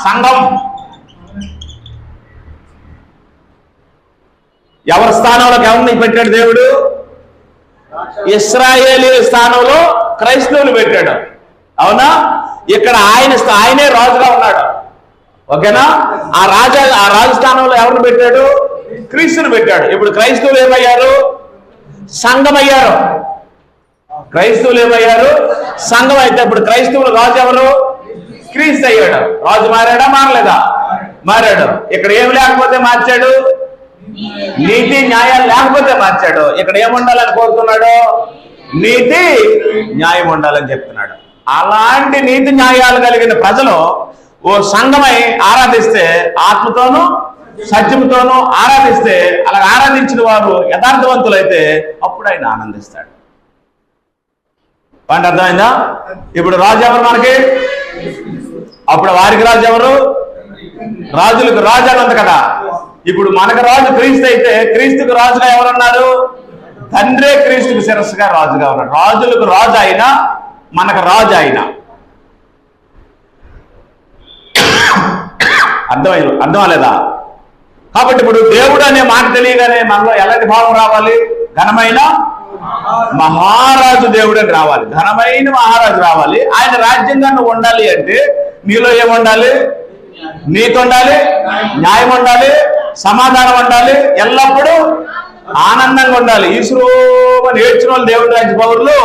సంఘం. ఎవరి స్థానంలోకి ఎవరిని పెట్టాడు దేవుడు? ఇశ్రాయేలీ స్థానంలో క్రైస్తవులు పెట్టాడు. అవునా? ఇక్కడ ఆయనే రాజుగా ఉన్నాడు. ఓకేనా? ఆ రాజు స్థానంలో ఎవరిని పెట్టాడు? క్రీస్తుని పెట్టాడు. ఇప్పుడు క్రైస్తవులు ఏమయ్యారు? సంఘం అయ్యారు. క్రైస్తవులు ఏమయ్యారు? సంఘం. అయితే ఇప్పుడు క్రైస్తవులు రాజు ఎవరు? క్రీస్తు అయ్యాడు. రాజు మారాడా? మారలేదా? మారాడు. ఇక్కడ ఏం లేకపోతే మార్చాడు? నీతి న్యాయాలు లేకపోతే మార్చాడు. ఇక్కడ ఏముండాలని కోరుతున్నాడు? నీతి న్యాయం ఉండాలని చెప్తున్నాడు. అలాంటి నీతి న్యాయాలు కలిగిన ప్రజలు ఓ సంఘమై ఆరాధిస్తే, ఆత్మతోనూ సత్యంతోనూ ఆరాధిస్తే, అలా ఆరాధించిన వారు యథార్థవంతులైతే అప్పుడు ఆయన ఆనందిస్తాడు. అంటే అర్థమైందా? ఇప్పుడు రాజు ఎవరు మనకి? అప్పుడు వారికి రాజు ఎవరు? రాజులకు రాజు అన్నది కదా. ఇప్పుడు మనకు రాజు క్రీస్తు అయితే క్రీస్తుకు రాజుగా ఎవరున్నారు? తండ్రే క్రీస్తుకు శిరస్సుగా రాజుగా ఉన్నాడు. రాజులకు రాజు అయినా మనకు రాజు అయినా. అర్థమలేదా? కాబట్టి ఇప్పుడు దేవుడు అనే మాట తెలియగానే మనలో ఎలాంటి భావం రావాలి? ఘనమైన మహారాజు దేవుడు అని రావాలి. ఘనమైన మహారాజు రావాలి. ఆయన రాజ్యంగా ఉండాలి అంటే నీలో ఏముండాలి? నీతి ఉండాలి, న్యాయం ఉండాలి, సమాధానం ఉండాలి, ఎల్లప్పుడూ ఆనందంగా ఉండాలి. ఈశ్వరుని ఏడ్చిన వాళ్ళు దేవుని రాజ్య పౌరులు,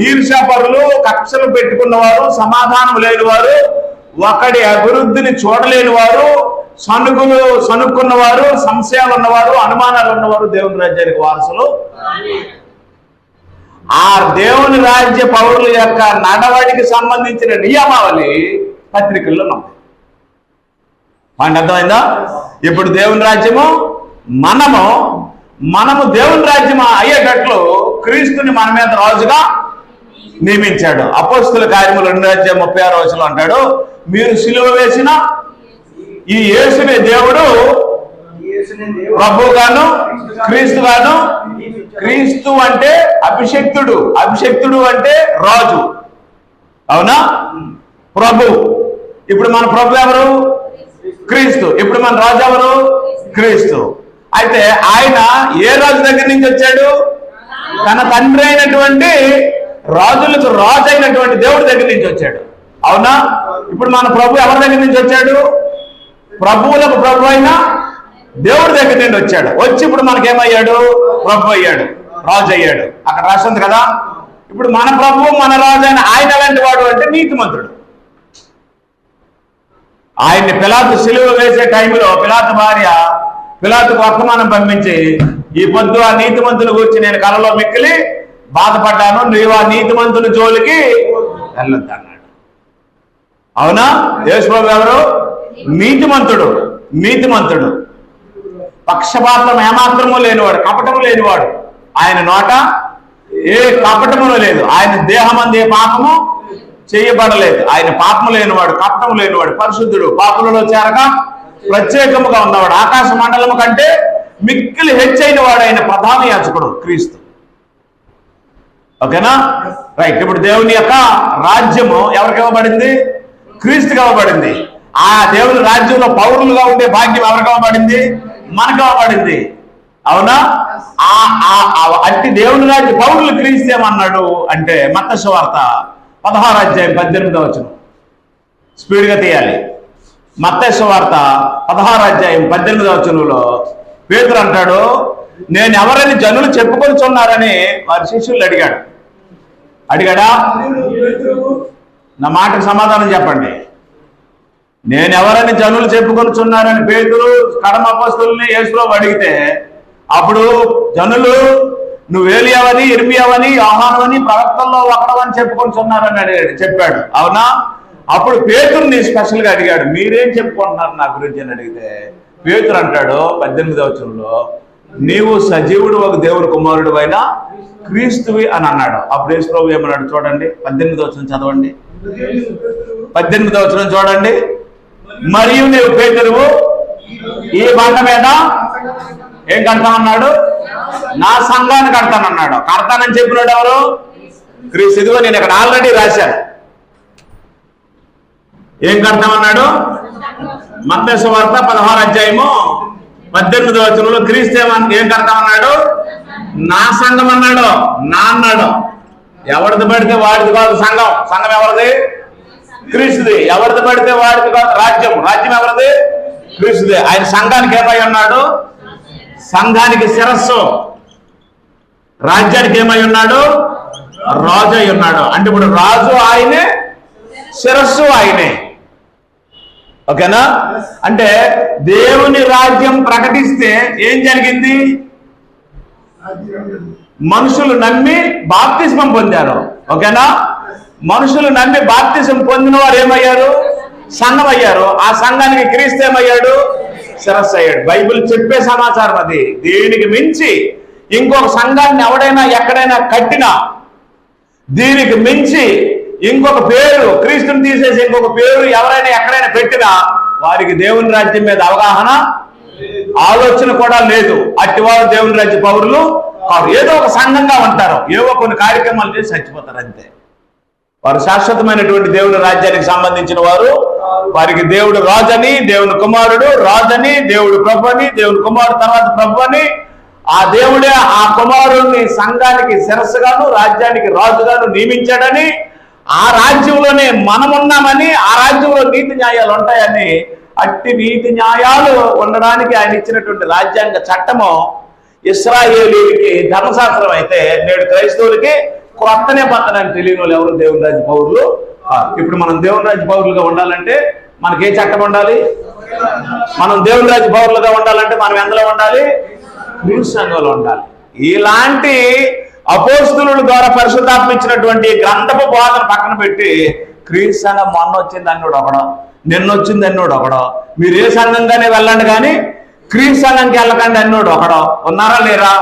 ఈర్ష్యాపరులు, కక్షలు పెట్టుకున్నవారు, సమాధానం లేని వారు, ఒకడి అభివృద్ధిని చూడలేని వారు, సనుక్కున్నవారు, సంశయాలు ఉన్నవారు, అనుమానాలు ఉన్నవారు దేవుని రాజ్యానికి వారసులు. ఆ దేవుని రాజ్య పౌరుల యొక్క నడవడికి సంబంధించిన నియమావళి పత్రికల్లో ఉంది. మనకు అర్థమైందా? ఇప్పుడు దేవుని రాజ్యము మనము దేవుని రాజ్యం అయ్యేటట్లు క్రీస్తుని మన మీద రాజుగా నియమించాడు. అపోస్తుల కార్యములు 2:36 అంటాడు, మీరు సిలువ వేసిన ఈ యేసుని దేవుడు ప్రభుగాను క్రీస్తుగాను. క్రీస్తు అంటే అభిషక్తుడు, అభిషక్తుడు అంటే రాజు, అవునా? ప్రభు. ఇప్పుడు మన ప్రభు ఎవరు? క్రీస్తు. ఇప్పుడు మన రాజు ఎవరు? క్రీస్తు. అయితే ఆయన ఏ రాజు దగ్గర నుంచి వచ్చాడు? తన తండ్రి అయినటువంటి రాజులకు రాజు అయినటువంటి దేవుడి దగ్గర నుంచి వచ్చాడు, అవునా? ఇప్పుడు మన ప్రభు ఎవరి దగ్గర నుంచి వచ్చాడు? ప్రభువులకు ప్రభు అయిన దేవుడి దగ్గర నుండి వచ్చాడు. వచ్చి ఇప్పుడు మనకేమయ్యాడు? ప్రభు అయ్యాడు, రాజు అయ్యాడు. అక్కడ రాస్తుంది కదా. ఇప్పుడు మన ప్రభు మన రాజు అయిన ఆయన ఎలాంటి వాడు అంటే నీతిమంతుడు. ఆయన్ని పిలాతు సిలువ వేసే టైంలో పిలాతు భార్య పిలాతుకు వర్తమానం పంపించి, ఈ పొద్దు ఆ నీతిమంతుని గురించి నేను కలలో మిక్కిలి బాధపడ్డాను, నువ్వు ఆ నీతిమంతుని జోలికి వెళ్ళొద్దు అన్నాడు, అవునా? యేసు ప్రభు ఎవరు? నీతిమంతుడు. నీతిమంతుడు, పక్షపాతం ఏమాత్రము లేనివాడు, కపటము లేనివాడు. ఆయన నోట ఏ కపటమును లేదు. ఆయన దేహమందు ఏ పాపము చేయబడలేదు. ఆయన పాపము లేనివాడు, కపటము లేనివాడు, పరిశుద్ధుడు, పాపులలో చేరగా ప్రత్యేకముగా ఉన్నవాడు, ఆకాశ మండలము కంటే మిక్కిలి హెచ్చైన వాడు ఆయన ప్రధాన యాజకుడు క్రీస్తు. ఓకేనా? రైట్. ఇప్పుడు దేవుని యొక్క రాజ్యము ఎవరికి ఇవ్వబడింది? క్రీస్తుకి ఇవ్వబడింది. ఆ దేవుని రాజ్యంలో పౌరులుగా ఉండే భాగ్యం ఎవరికి ఇవ్వబడింది? మనకు ఇవ్వబడింది, అవునా? అట్టి దేవుని రాజ్య పౌరులు క్రీస్తు ఏమన్నాడు అంటే మత్తయి సువార్త 16వ అధ్యాయం 18వ వచనం. స్పీడ్గా తీయాలి. మత్తయి సువార్త 16వ అధ్యాయం 18వ వచనంలో పేతురు అంటాడు, నేను ఎవరని జనులు చెప్పుకొనిచున్నారని వారి శిష్యులు అడిగాడా? నా మాటకు సమాధానం చెప్పండి. నేను ఎవరని జనులు చెప్పుకొనిచున్నారని పేతురు కడమ అపొస్తలుల్ని యేసుప్రభు అడిగితే, అప్పుడు జనులు నువ్వు ఏలియావని, ఇర్మియావని, యోహానువని, ప్రవక్తల్లో ఒకడవని చెప్పుకొనిచున్నారని చెప్పాడు, అవునా? అప్పుడు పేతురుని స్పెషల్ గా అడిగాడు, మీరేం చెప్పుకుంటున్నారు నా గురించి అని అడిగితే పేతురు అంటాడు 18వ వచనంలో, నీవు సజీవుడు ఒక దేవుని కుమారుడు అయిన క్రీస్తువి అని అన్నాడు. అప్పుడు యేసు ప్రభు ఏమన్నాడు చూడండి, 18వ వచనం చదవండి. 18వ వచనం చూడండి. మరియు నీవు పేతురువు, ఈ బండ మీద ఏం కడతానన్నాడు? నా సంఘాన్ని కడతానన్నాడు. కడతానని చెప్పినాడు ఎవరు? క్రీస్తు. ఇదిగో నేను ఇక్కడ ఆల్రెడీ రాశాను. ఏం కడతామన్నాడు? మత్తయి సువార్త 16వ అధ్యాయము 18వ వచనంలో క్రీస్తు ఏం కడతామన్నాడు? నా సంఘం అన్నాడు. నా అన్నాడు. ఎవరిది పడితే వాడిది కాదు సంఘం. సంఘం ఎవరిది? క్రీస్తుది. ఎవరిది పడితే వాడిది కాదు రాజ్యం. రాజ్యం ఎవరిది? క్రీస్తుది. ఆయన సంఘానికి ఏమై ఉన్నాడు? సంఘానికి శిరస్సు. రాజ్యానికి ఏమై ఉన్నాడు? రాజు అయి ఉన్నాడు. అంటే ఇప్పుడు రాజు ఆయనే, శిరస్సు ఆయనే. ఓకేనా? అంటే దేవుని రాజ్యం ప్రకటిస్తే ఏం జరిగింది? మనుషులు నమ్మి బాప్తిస్మం పొందారు. ఓకేనా? మనుషులు నమ్మి బాప్తిజం పొందిన వారు ఏమయ్యారు? సంఘం అయ్యారు. ఆ సంఘానికి క్రీస్తు ఏమయ్యాడు? శిరస్సు అయ్యాడు. బైబిల్ చెప్పే సమాచారం అది. దీనికి మించి ఇంకొక సంఘాన్ని ఎవడైనా ఎక్కడైనా కట్టినా, దీనికి మించి ఇంకొక పేరు, క్రీస్తుని తీసేసి ఇంకొక పేరు ఎవరైనా ఎక్కడైనా పెట్టినా వారికి దేవుని రాజ్యం మీద అవగాహన, ఆలోచన కూడా లేదు. అట్టివారు దేవుని రాజ్య పౌరులు కాదు. ఏదో ఒక సంఘంగా ఉంటారు, ఏవో కొన్ని కార్యక్రమాలు చేసి చచ్చిపోతారు, అంతే. వారు శాశ్వతమైనటువంటి దేవుని రాజ్యానికి సంబంధించిన వారు. వారికి దేవుడు రాజని, దేవుని కుమారుడు రాజని, దేవుడు ప్రభు అని, దేవుని కుమారుడు తర్వాత ప్రభు అని, ఆ దేవుడే ఆ కుమారుడిని సంఘానికి శిరస్సుగాను రాజ్యానికి రాజుగాను నియమించాడని, ఆ రాజ్యంలోనే మనమున్నామని, ఆ రాజ్యంలో నీతి న్యాయాలు ఉంటాయని, అట్టి నీతి న్యాయాలు ఉండడానికి ఆయన ఇచ్చినటువంటి రాజ్యాంగ చట్టము ఇశ్రాయేలీయులకి ధర్మశాస్త్రం అయితే, నేడు క్రైస్తవులకి కొత్త నిబంధన తెలియని వాళ్ళు ఎవరు దేవుని రాజ్య పౌరులు కాదు. ఇప్పుడు మనం దేవుని రాజ్య పౌరులుగా ఉండాలంటే మనకి ఏ చట్టం ఉండాలి? మనం దేవుని రాజ్య పౌరులుగా ఉండాలంటే మనం ఎందులో ఉండాలి? క్రీస్తు సంఘంలో ఉండాలి. ఇలాంటి అపోస్తలుల ద్వారా పరిశుద్ధాత్మ ఇచ్చినటువంటి గ్రంథపు బోధన పక్కన పెట్టి క్రీస్తు సంఘం మొన్న వచ్చింది అన్నోడు ఒకడో, నిన్న వచ్చింది అన్నోడు ఒకడో, మీరు ఏ సంఘంగానే వెళ్ళండి కానీ క్రీస్తు సంఘంకి వెళ్ళకండి అన్నోడు ఒకడో ఉన్నారా లేరా?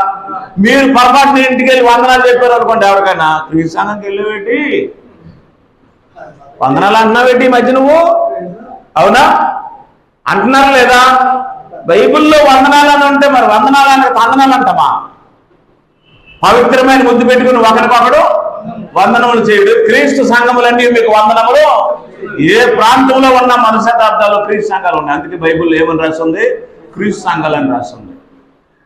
మీరు పొరపాటున ఇంటికి వెళ్ళి వందనాలు చెప్పారు అనుకోండి, ఎవరికైనా క్రీస్తు సంఘంకి వెళ్ళేవేటి, వందనాలు అంటున్నావేటి ఈ మధ్య నువ్వు, అవునా? అంటున్నారు లేదా? బైబిల్లో వందనాలని ఉంటే మరి వందనాలని వందనాలు అంటామా? పవిత్రమైన ముద్దు పెట్టుకుని ఒకరికొకడు వందనములు చేయుడు. క్రీస్తు సంఘములన్నీ మీకు వందనములు. ఏ ప్రాంతంలో ఉన్న మన శతాబ్దాల్లో క్రీస్తు సంఘాలు ఉన్నాయి. అందుకే బైబిల్లో ఏమని రాస్తుంది? క్రీస్తు సంఘాలు అని రాస్తుంది.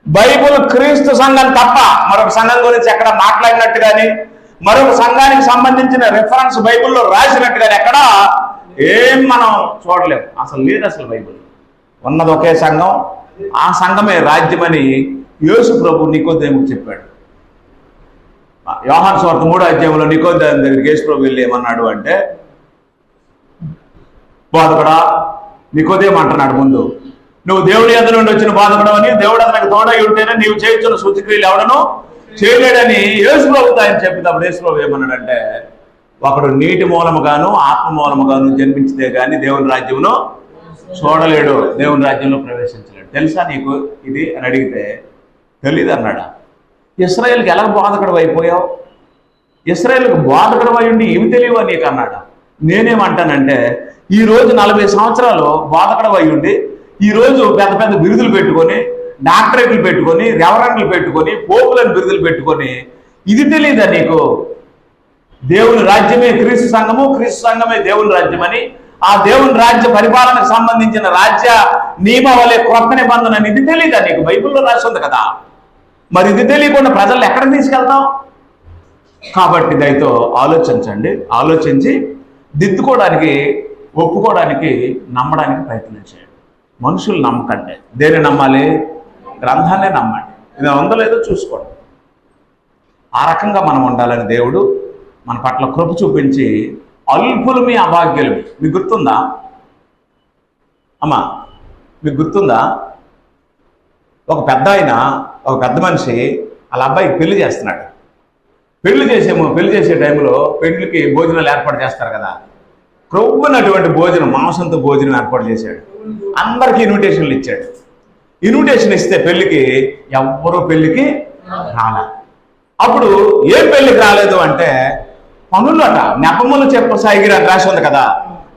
బైబిల్ క్రీస్తు సంఘం తప్ప మరొక సంఘం గురించి ఎక్కడ మాట్లాడినట్టు కానీ, మరొక సంఘానికి సంబంధించిన రిఫరెన్స్ బైబిల్లో రాసినట్టు కానీ ఎక్కడ ఏం మనం చూడలేము. అసలు లేదు. అసలు బైబిల్ ఉన్నది ఒకే సంఘం, ఆ సంఘమే రాజ్యమని యేసు ప్రభు నికోదేముకు చెప్పాడు. యోహాను సువార్త 3వ అధ్యాయంలో నికోదేము దగ్గరికి యేసు ప్రభు వెళ్ళి ఏమన్నాడు అంటే, బోధకుడా, నికోదేము అంటున్నాడు ముందు, నువ్వు దేవుడి యొద్ద నుండి వచ్చిన బోధకుడు అని, దేవుడు అతనికి తోడై ఉంటేనే నీవు చేయించిన సూచక్రియలు ఎవడను చేయలేడని యేసు ప్రభుతో ఆయన చెప్పినప్పుడు యేసు ప్రభు ఏమన్నాడంటే, ఒకడు నీటి మూలముగాను ఆత్మ మూలముగాను జన్మించితే గాని దేవుని రాజ్యంలో చూడలేడు, దేవుని రాజ్యంలో ప్రవేశించలేడు. తెలుసా నీకు ఇది అని అడిగితే తెలీదు అన్నాడా. ఇశ్రాయేలుకి ఎలా బోధకుడు అయిపోయావు? ఇశ్రాయేలుకి బోధకుడు అయి ఉండి ఇవి తెలియవా నీకు అన్నాడా. నేనేమంటానంటే, ఈరోజు 40 సంవత్సరాలు బోధకుడు అయి ఉండి ఈరోజు పెద్ద పెద్ద బిరుదులు పెట్టుకొని, డాక్టరేట్లు పెట్టుకొని, రెవరెండ్లు పెట్టుకొని, పోపులను బిరుదులు పెట్టుకొని ఇది తెలియదా నీకు? దేవుని రాజ్యమే క్రీస్తు సంఘము, క్రీస్తు సంఘమే దేవుని రాజ్యమని, ఆ దేవుని రాజ్య పరిపాలనకు సంబంధించిన రాజ్య నియమావళి క్రొత్త నిబంధన ఇది తెలియదా నీకు? బైబిల్లో రాసి ఉంది కదా. మరి ఇది తెలియకుండా ప్రజలు ఎక్కడికి తీసుకెళ్తాం? కాబట్టి దయతో ఆలోచించండి. ఆలోచించి దిద్దుకోవడానికి, ఒప్పుకోవడానికి, నమ్మడానికి ప్రయత్నం చేయండి. మనుషులు నమ్మకండి. దేన్ని నమ్మాలి? గ్రంథాన్నే నమ్మండి. ఇది ఉందో లేదో చూసుకోండి. ఆ రకంగా మనం ఉండాలని దేవుడు మన పట్ల కృప చూపించి, అల్పులు మీ అభాగ్యులు. మీకు గుర్తుందా అమ్మా? మీకు గుర్తుందా? ఒక పెద్ద మనిషి వాళ్ళ అబ్బాయికి పెళ్లి చేస్తున్నాడు. పెళ్లి చేసే టైంలో పెళ్లికి భోజనాలు ఏర్పాటు చేస్తారు కదా. క్రొవ్వునటువంటి భోజనం, మాంసంతో భోజనం ఏర్పాటు చేశాడు. అందరికీ ఇన్విటేషన్లు ఇచ్చాడు. ఇన్విటేషన్ ఇస్తే పెళ్లికి ఎవ్వరూ పెళ్లికి రాలే. అప్పుడు ఏం పెళ్లికి రాలేదు అంటే, పనులు అట, నెపములు సాగిరి అని రాసి ఉంది కదా.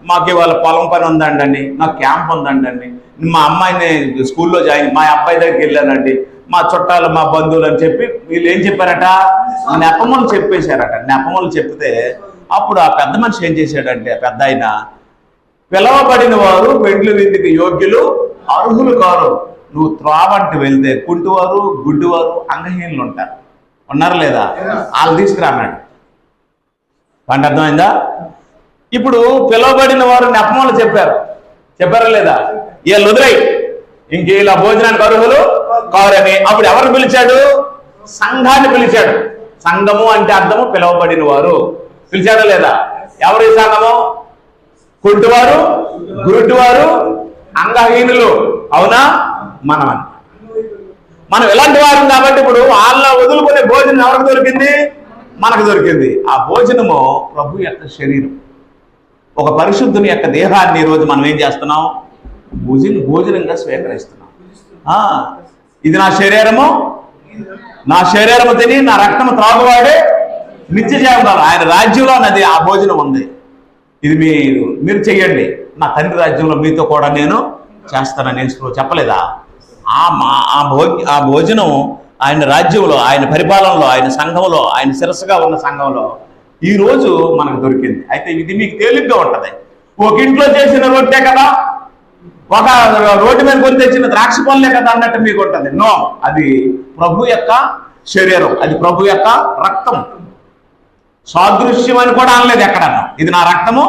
మాకు ఇవాళ పొలం పని ఉందండి, నాకు క్యాంప్ ఉందండి, మా అమ్మాయిని స్కూల్లో మా అబ్బాయి దగ్గరికి వెళ్ళానండి, మా చుట్టాలు, మా బంధువులు అని చెప్పి వీళ్ళు ఏం చెప్పారట? నెపములు చెప్పేశారట. నెపములు చెప్తే అప్పుడు ఆ పెద్ద మనిషి ఏం చేశాడంటే, పెద్ద ఆయన, పిలవబడిన వారు పెండ్లి విందుకి యోగ్యులు, అర్హులు కారు. నువ్వు త్రావంటి వెళ్తే కుంటివారు, గుడ్డివారు, అంగహీనులు ఉంటారు. ఉన్నారు లేదా? వాళ్ళు తీసుకురాన్నాడు. పంట అర్థమైందా? ఇప్పుడు పిలవబడిన వారు నెపములు చెప్పారా లేదా? వీళ్ళు వదిలై ఇంక ఇలా భోజనానికి అర్హులు కారని. అప్పుడు ఎవరు పిలిచాడు? సంఘాన్ని పిలిచాడు. సంఘము అంటే అర్థము పిలవబడిన వారు. పిలిచాడా లేదా? ఎవరి సంఘము? కుంటివారు, గురుటివారు, అంగహీనులు. అవునా? మనం ఇలాంటి వారు కాబట్టి ఇప్పుడు వాళ్ళ వదులుకునే భోజనం ఎవరికి దొరికింది? మనకు దొరికింది. ఆ భోజనము ప్రభు యొక్క శరీరం, ఒక పరిశుద్ధుని యొక్క దేహాన్ని ఈరోజు మనం ఏం చేస్తున్నాం? భోజనంగా స్వీకరిస్తున్నాం. ఇది నా శరీరము తిని నా రక్తము త్రాగువాడే నిత్య జీవం. ఆయన రాజ్యంలో నది ఆ భోజనం ఉంది. ఇది మీరు చెయ్యండి, నా తండ్రి రాజ్యంలో మీతో కూడా నేను చేస్తానని చెప్పలేదా? ఆ భోజనం ఆయన రాజ్యంలో, ఆయన పరిపాలనలో, ఆయన సంఘంలో, ఆయన శిరస్సుగా ఉన్న సంఘంలో ఈరోజు మనకు దొరికింది. అయితే ఇది మీకు తేలిగ్గా ఉంటుంది. ఒక ఇంట్లో చేసిన రొట్టె కదా, ఒక రోడ్డు మీద కొని తెచ్చిన ద్రాక్ష పళ్ళే కదా అన్నట్టు మీకు ఉంటుంది. నో, అది ప్రభు యొక్క శరీరం, అది ప్రభు యొక్క రక్తం. సాదృశ్యం అని కూడా అనలేదు ఎక్కడన్నా. ఇది నా రక్తము,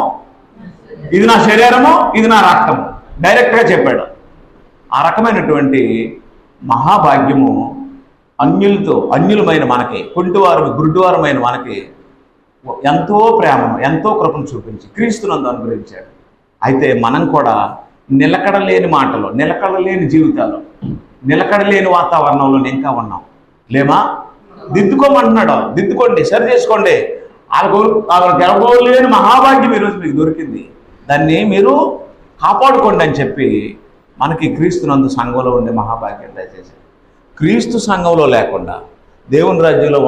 ఇది నా శరీరము, ఇది నా రక్తము, డైరెక్ట్గా చెప్పాడు. ఆ రకమైనటువంటి మహాభాగ్యము అన్యులమైన మనకి, కుంటివారు గురుటివారమైన మనకి ఎంతో ప్రేమను, ఎంతో కృపను చూపించి క్రీస్తునందు అనుగ్రహించాడు. అయితే మనం కూడా నిలకడలేని మాటలు, నిలకడలేని జీవితాలు, నిలకడలేని వాతావరణంలో ఇంకా ఉన్నాం. లేమా? దిద్దుకోమంటున్నాడు. దిద్దుకోండి, సరి చేసుకోండి. వాళ్ళకి గెలవలేని మహాభాగ్యం ఈరోజు మీకు దొరికింది. దాన్ని మీరు కాపాడుకోండి అని చెప్పి మనకి క్రీస్తునందు సంఘంలో ఉండే మహాభాగ్యం దయచేసి. క్రీస్తు సంఘంలో లేకుండా దేవుని రాజ్యంలో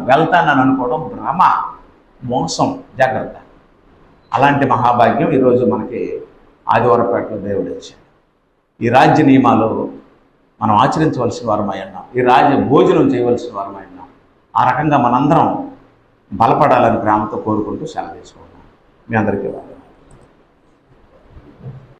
వెళ్తానని అనుకోవడం భ్రమ, మోసం. జాగ్రత్త. అలాంటి మహాభాగ్యం ఈరోజు మనకి ఆదివారపేటలో దేవుడు ఇచ్చాడు. ఈ రాజ్య నియమాలు మనం ఆచరించవలసిన వారమై ఉన్నాం, ఈ రాజ్య భోజనం చేయవలసిన వారమై ఉన్నాం. ఆ రకంగా మనందరం బలపడాలని ప్రేమతో కోరుకుంటూ సెలవు తీసుకుంటాం. మీ అందరికీ